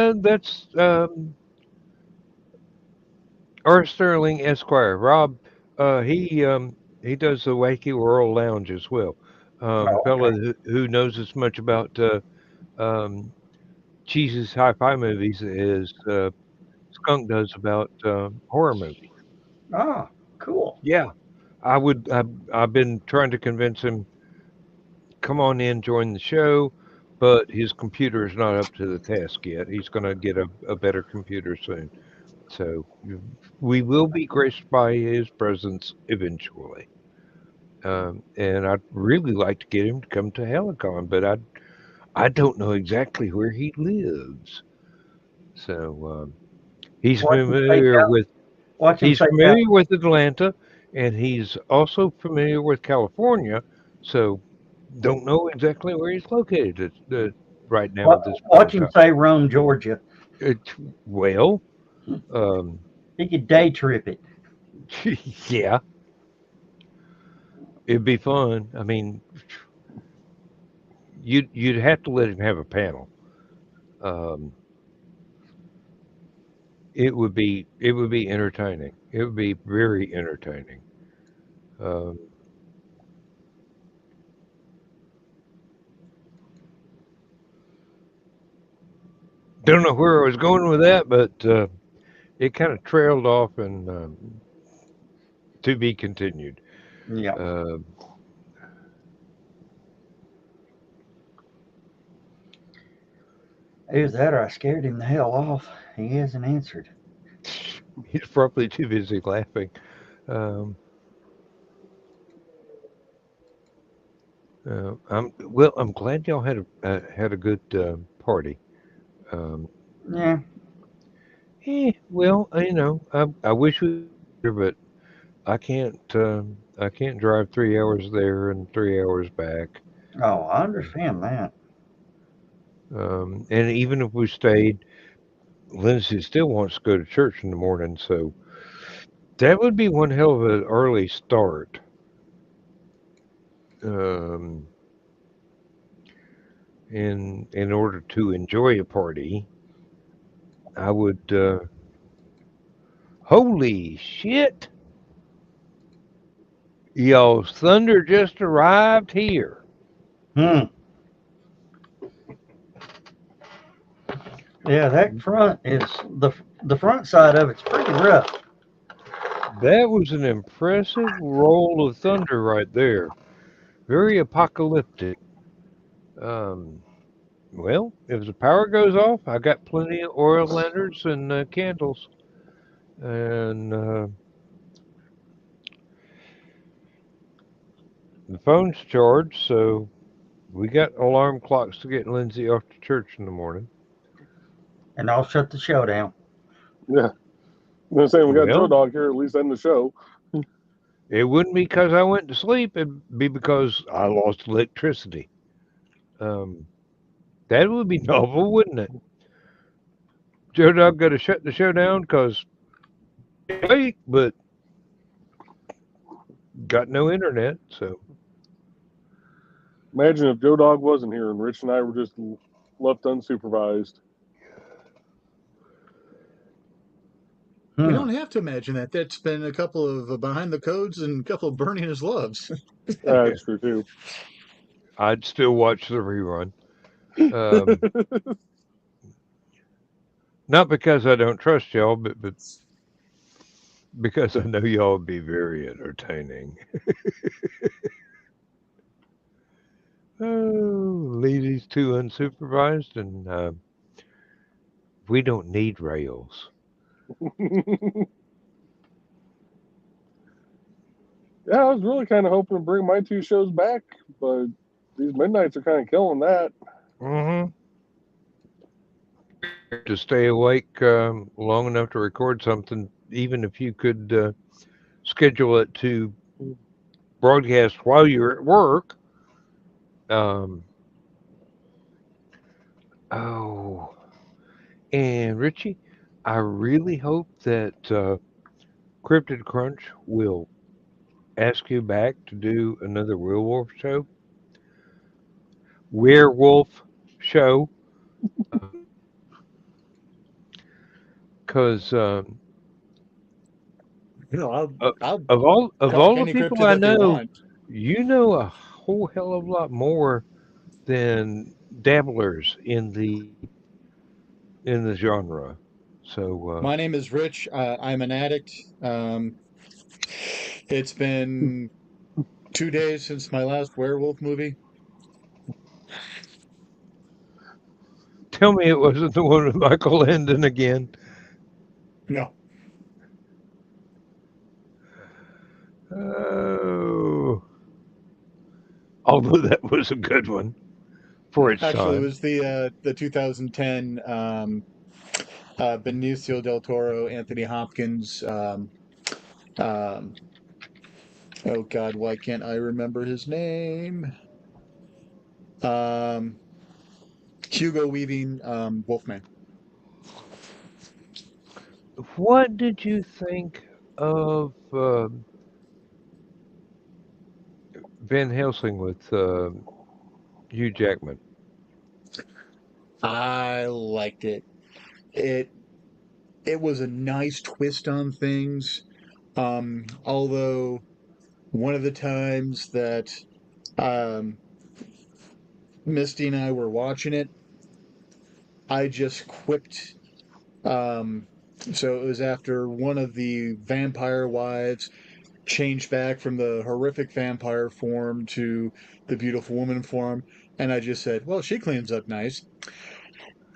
Speaker 2: R. Sterling Esquire. Rob, he does the Wacky World Lounge as well.
Speaker 7: Oh,
Speaker 2: Fella
Speaker 7: okay.
Speaker 2: who knows as much about um, Cheese's hi-fi movies as Skunk does about horror movies.
Speaker 7: Oh, cool.
Speaker 2: Yeah, I would. I've been trying to convince him come on in, join the show, but his computer is not up to the task yet. He's going to get a better computer soon. So we will be graced by his presence eventually. And I'd really like to get him to come to Hallowcon, but I don't know exactly where he lives. So he's
Speaker 7: Watch him fake
Speaker 2: familiar
Speaker 7: out.
Speaker 2: with
Speaker 7: Watch him
Speaker 2: he's
Speaker 7: fake out.
Speaker 2: familiar with Atlanta, and he's also familiar with California. So don't know exactly where he's located right now at this point in
Speaker 7: Watch him
Speaker 2: time.
Speaker 7: say Rome, Georgia.
Speaker 2: It, well, um,
Speaker 7: He could day trip it.
Speaker 2: yeah, it'd be fun. I mean, you'd have to let him have a panel. Um, it would be entertaining. It would be very entertaining. Um, don't know where I was going with that, but it kind of trailed off and to be continued.
Speaker 7: Yeah.
Speaker 2: Uh,
Speaker 7: Either that or I scared him the hell off. He hasn't answered.
Speaker 2: he's probably too busy laughing. Um, I'm glad y'all had a good party. Um,
Speaker 7: Yeah.
Speaker 2: well, I wish we were there, but I can't drive 3 hours there and 3 hours back.
Speaker 7: Oh, I understand that.
Speaker 2: And even if we stayed, Lindsay still wants to go to church in the morning, so that would be one hell of an early start. Um, in order to enjoy a party, I would. Holy shit! Y'all's thunder just arrived here.
Speaker 7: Hmm. Yeah, that front is the front side of it's pretty rough.
Speaker 2: That was an impressive roll of thunder right there. Very apocalyptic. Um, well, if the power goes off, I got plenty of oil lanterns and candles, and the phone's charged, so we got alarm clocks to get Lindsay off to church in the morning.
Speaker 7: And I'll shut the show down.
Speaker 6: Yeah. I'm saying we got Joe
Speaker 2: Well,
Speaker 6: Dog here, at least end the show.
Speaker 2: it wouldn't be because I went to sleep. It'd be because I lost electricity. Um, that would be novel, wouldn't it? Joe Dog got to shut the show down because late, but got no internet. So
Speaker 6: Imagine if Joe Dog wasn't here and Rich and I were just left unsupervised.
Speaker 5: We
Speaker 7: Hmm.
Speaker 5: don't have to imagine that. That's been a couple of behind the codes and a couple of burning his loves.
Speaker 6: That's true too.
Speaker 2: I'd still watch the rerun. Um, not because I don't trust y'all, but because I know y'all would be very entertaining. Oh, ladies too unsupervised, and we don't need rails.
Speaker 6: Yeah, I was really kind of hoping to bring my two shows back, but these midnights are kind of killing that.
Speaker 2: Mm-hmm. To stay awake long enough to record something, even if you could schedule it to broadcast while you're at work. Um, oh, and Richie, I really hope that Cryptid Crunch will ask you back to do another werewolf show, because
Speaker 5: You know,
Speaker 2: of
Speaker 5: I'll
Speaker 2: of all
Speaker 5: talk
Speaker 2: the
Speaker 5: any
Speaker 2: people
Speaker 5: cryptid
Speaker 2: I
Speaker 5: that they
Speaker 2: know,
Speaker 5: want.
Speaker 2: you know a whole hell of a lot more than dabblers in the genre. So
Speaker 5: My name is Rich. I'm an addict. It's been 2 days since my last werewolf movie.
Speaker 2: tell me it wasn't the one with Michael Landon again.
Speaker 5: No.
Speaker 2: Oh, although that was a good one for its
Speaker 5: Actually, it
Speaker 2: time.
Speaker 5: was the 2010 Benicio del Toro, Anthony Hopkins. Um, oh God, why can't I remember his name? Um, Hugo Weaving, Wolfman.
Speaker 2: What did you think of Van Helsing with Hugh Jackman?
Speaker 5: I liked it. It it was a nice twist on things. Although one of the times that um, Misty and I were watching it, I just quipped. Um, so it was after one of the vampire wives changed back from the horrific vampire form to the beautiful woman form, and I just said, "Well, she cleans up nice."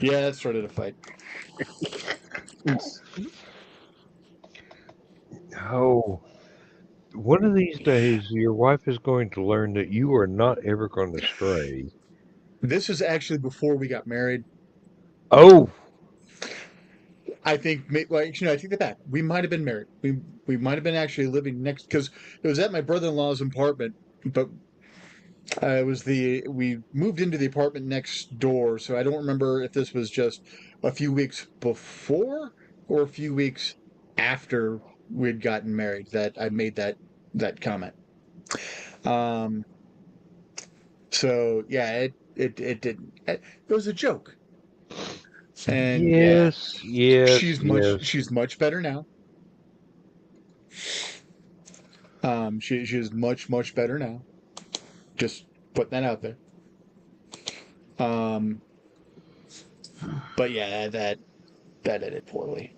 Speaker 5: Yeah, that started a fight.
Speaker 2: Oh, one of these days, your wife is going to learn that you are not ever going to stray.
Speaker 5: This is actually before we got married.
Speaker 2: Oh,
Speaker 5: I think, well, actually, no, I take that back. We might have been married. We might have been actually living next because it was at my brother-in-law's apartment, but it was we moved into the apartment next door. So I don't remember if this was just a few weeks before or a few weeks after we'd gotten married that I made that comment. Um, so yeah, it didn't. It was a joke, and yeah,
Speaker 2: yes, yes, yes.
Speaker 5: she's much better now. She is much better now. Just putting that out there. Um, but yeah, that ended poorly.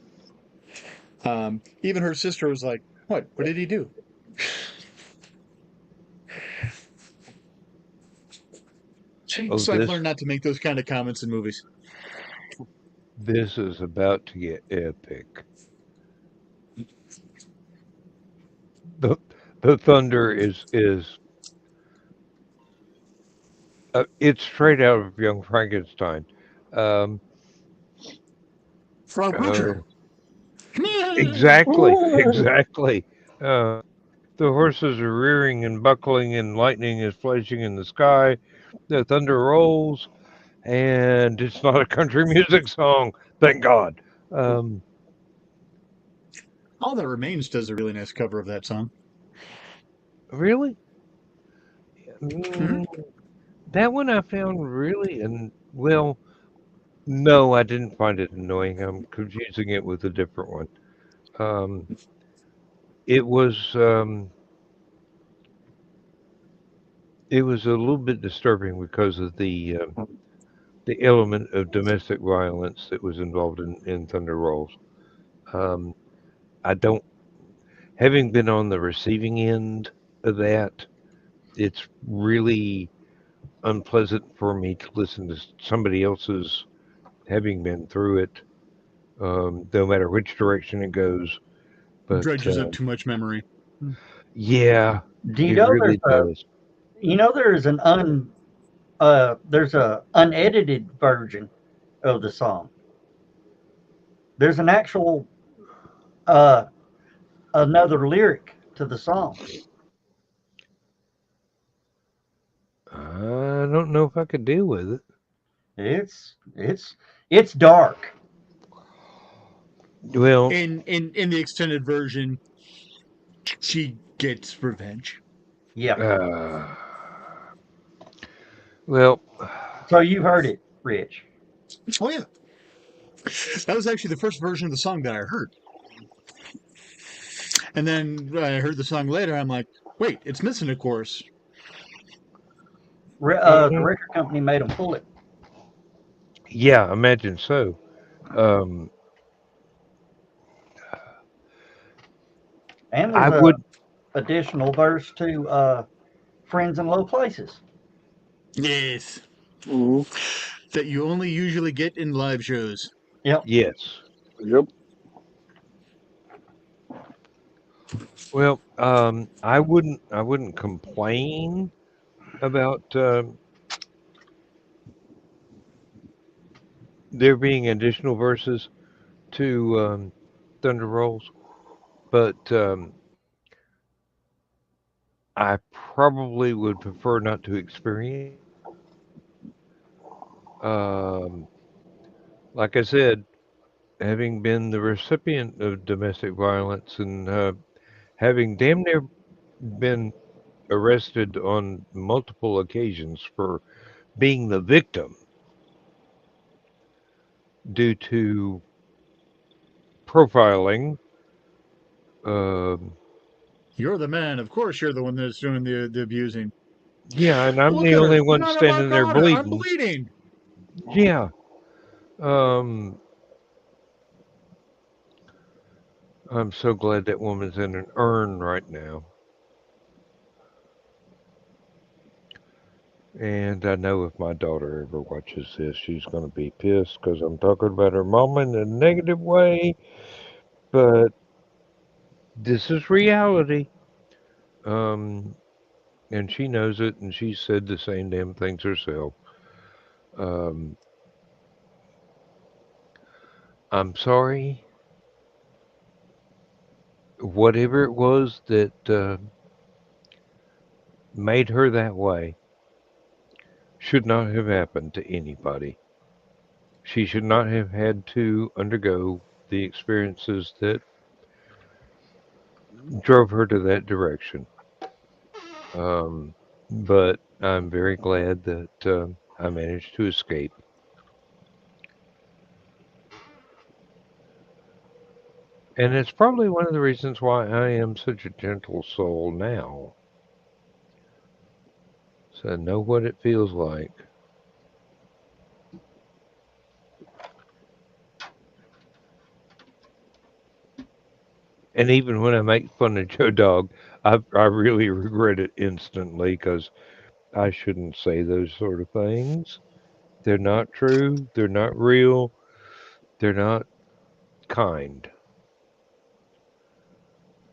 Speaker 5: Even her sister was like, "What? What did he do?"
Speaker 2: Oh,
Speaker 5: So I've learned not to make those kind of comments in movies.
Speaker 2: this is about to get epic. The the thunder is it's straight out of Young Frankenstein. Um,
Speaker 5: Frog
Speaker 2: oh,
Speaker 5: Butcher.
Speaker 2: exactly, exactly. Uh, the horses are rearing and buckling, and lightning is flashing in the sky. The thunder rolls, and it's not a country music song. Thank God. Um,
Speaker 5: All That Remains does a really nice cover of that song.
Speaker 2: really?
Speaker 5: Hmm.
Speaker 2: Mm, that one I found really, and well, no, I didn't find it annoying. I'm confusing it with a different one. Um, it was um, it was a little bit disturbing because of the element of domestic violence that was involved in Thunder Rolls. Um, I don't, having been on the receiving end of that, it's really unpleasant for me to listen to somebody else's having been through it, no matter which direction it goes. But
Speaker 5: Dredges up too much memory.
Speaker 2: yeah,
Speaker 7: Do you
Speaker 2: it
Speaker 7: know
Speaker 2: really does.
Speaker 7: there's a unedited version of the song. There's an actual uh another lyric to the song.
Speaker 2: I don't know if I could deal with it.
Speaker 7: It's dark.
Speaker 2: Well,
Speaker 5: In the extended version, she gets revenge.
Speaker 7: Yeah.
Speaker 2: uh, well,
Speaker 7: So you've heard it, Rich.
Speaker 5: Oh yeah, that was actually the first version of the song that I heard. And then I heard the song later. I'm like, wait, it's missing a chorus.
Speaker 7: The
Speaker 2: Mhm.
Speaker 7: record company made them pull it.
Speaker 2: Yeah, imagine so. Um,
Speaker 7: And there's
Speaker 2: I
Speaker 7: a
Speaker 2: would,
Speaker 7: additional verse to Friends in Low Places.
Speaker 5: Yes.
Speaker 6: Mhm.
Speaker 5: That you only usually get in live shows.
Speaker 7: Yep.
Speaker 2: yes.
Speaker 6: Yep.
Speaker 2: Well, I wouldn't complain about there being additional verses to Thunder Rolls, but I probably would prefer not to experience it. Um, like I said, having been the recipient of domestic violence and having damn near been arrested on multiple occasions for being the victim due to profiling. Um,
Speaker 5: You're the man. Of course, you're the one that's doing the abusing.
Speaker 2: yeah, and I'm
Speaker 5: Look
Speaker 2: the
Speaker 5: at her.
Speaker 2: only one
Speaker 5: None of my
Speaker 2: standing there
Speaker 5: daughter. I'm
Speaker 2: bleeding.
Speaker 5: bleeding.
Speaker 2: Yeah. Um, I'm so glad that woman's in an urn right now. And I know if my daughter ever watches this, she's going to be pissed because I'm talking about her mama in a negative way. But this is reality. Um, and she knows it, and she said the same damn things herself. Um, I'm sorry. Whatever it was that made her that way should not have happened to anybody. She should not have had to undergo the experiences that drove her to that direction. Um, but I'm very glad that I managed to escape. And it's probably one of the reasons why I am such a gentle soul now. So I know what it feels like. And even when I make fun of Joe Dog, I really regret it instantly because I shouldn't say those sort of things. They're not true. They're not real. They're not kind.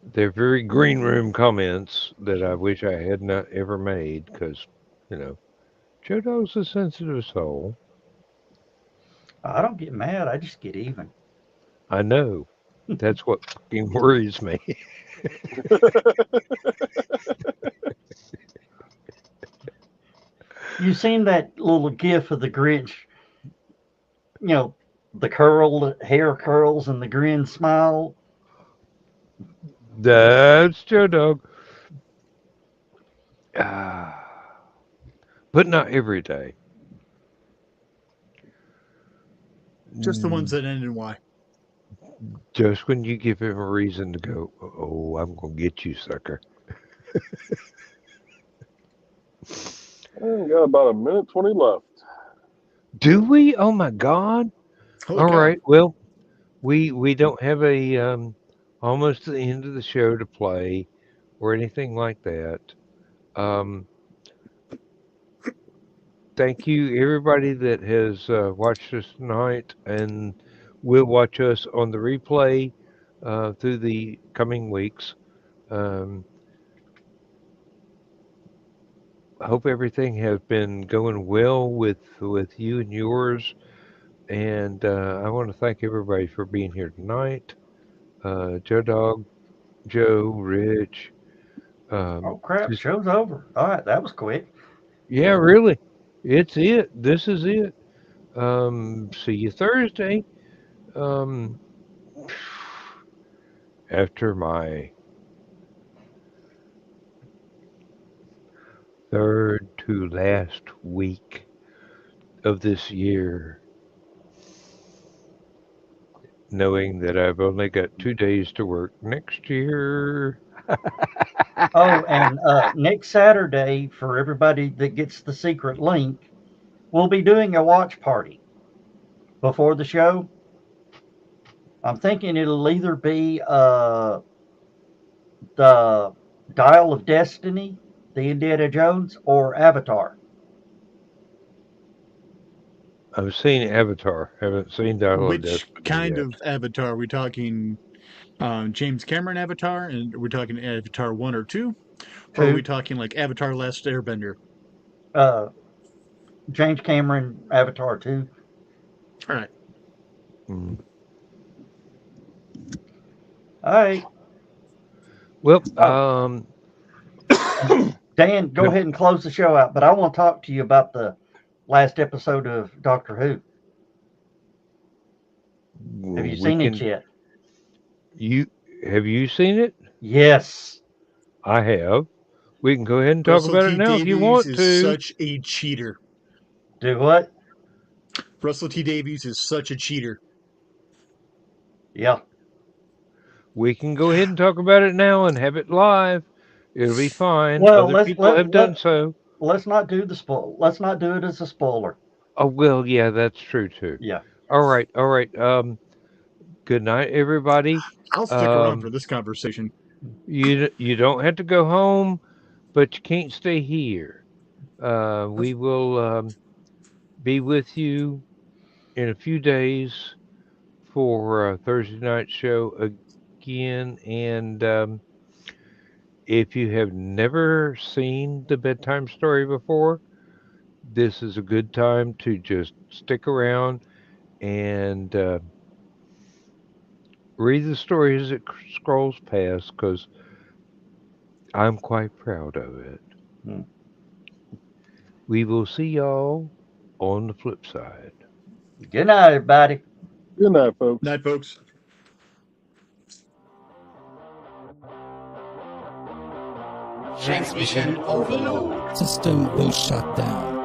Speaker 2: They're very green room comments that I wish I had not ever made because, you know, Joe Dog's a sensitive soul.
Speaker 7: I don't get mad. I just get even.
Speaker 2: I know. That's what fucking worries me.
Speaker 7: You seen that little gif of the Grinch, you know, the curled hair curls and the grin smile?
Speaker 2: That's Joe Dog. Ah, but not every day.
Speaker 5: Just the ones
Speaker 2: Mm,
Speaker 5: that end in Y.
Speaker 2: just when you give him a reason to go, oh, I'm going to get you, sucker.
Speaker 6: We got about a minute 20 left.
Speaker 2: Do we? Oh my God.
Speaker 5: Holy
Speaker 2: All
Speaker 5: cow.
Speaker 2: right. Well, we don't have a almost to the end of the show to play or anything like that. Um, thank you everybody that has watched us tonight and will watch us on the replay through the coming weeks. Um, I hope everything has been going well with you and yours. And I want to thank everybody for being here tonight. Joe Dog, Joe, Rich.
Speaker 7: Oh
Speaker 2: Um,
Speaker 7: crap,
Speaker 2: just
Speaker 7: show's over. All right, that was quick.
Speaker 2: yeah, really, it's it. This is it. See you Thursday. Um, after my third to last week of this year, knowing that I've only got 2 days to work next year.
Speaker 7: Oh, and next Saturday, for everybody that gets the secret link, we'll be doing a watch party before the show. I'm thinking it'll either be the Dial of Destiny, the Indiana Jones, or Avatar.
Speaker 2: I've seen Avatar. Haven't seen Dial of
Speaker 5: Which
Speaker 2: Destiny
Speaker 5: kind
Speaker 2: yet.
Speaker 5: of Avatar? Are we talking James Cameron Avatar, and we're talking Avatar 1 or 2? Or are we talking like Avatar Last Airbender?
Speaker 7: James Cameron Avatar 2.
Speaker 5: All right.
Speaker 2: Mm.
Speaker 7: All right.
Speaker 2: Well,
Speaker 7: Dan, go ahead and close the show out, but I want to talk to you about the last episode of Doctor Who. Have you seen it yet?
Speaker 2: Have you seen it?
Speaker 7: Yes.
Speaker 2: I have. We can go ahead and talk
Speaker 5: Russell
Speaker 2: about
Speaker 5: T.
Speaker 2: it now
Speaker 5: Davies
Speaker 2: if you want
Speaker 5: is
Speaker 2: to.
Speaker 5: such a cheater.
Speaker 7: Do what?
Speaker 5: Russell T. Davies is such a cheater.
Speaker 7: Yeah.
Speaker 2: We can go ahead and talk about it now and have it live. It'll be fine.
Speaker 7: Well,
Speaker 2: Other people have done so.
Speaker 7: Let's not do the spoil. Let's not do it as a spoiler.
Speaker 2: Oh well, yeah, that's true too.
Speaker 7: Yeah.
Speaker 2: All right. Good night, everybody.
Speaker 5: I'll stick around for this conversation.
Speaker 2: You don't have to go home, but you can't stay here. We will be with you in a few days for Thursday night show again. And if you have never seen the bedtime story before, this is a good time to just stick around and read the story as it scrolls past, because I'm quite proud of it.
Speaker 7: Hmm.
Speaker 2: We will see y'all on the flip side.
Speaker 7: Good night, everybody.
Speaker 6: Good night, folks.
Speaker 5: Night, folks.
Speaker 8: Transmission overload.
Speaker 9: System will shut down.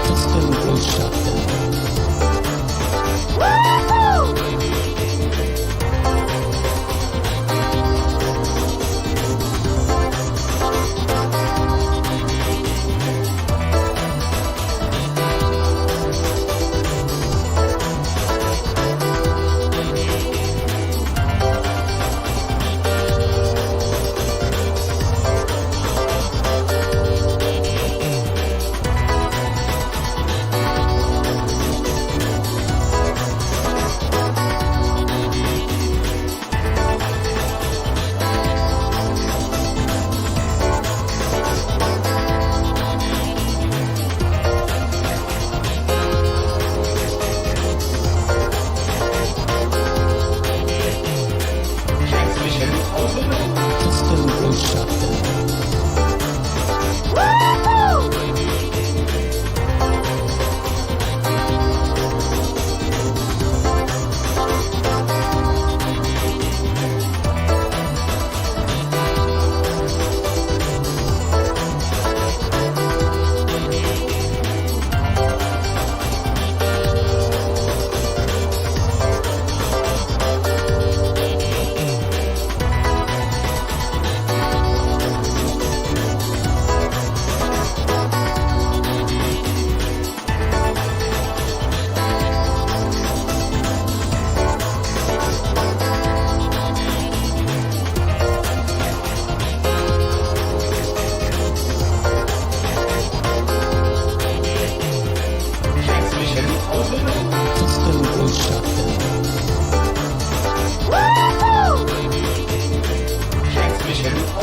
Speaker 9: System will shut down. System will shut down.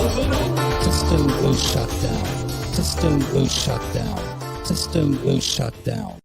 Speaker 9: System will shut down. System will shut down. System will shut down.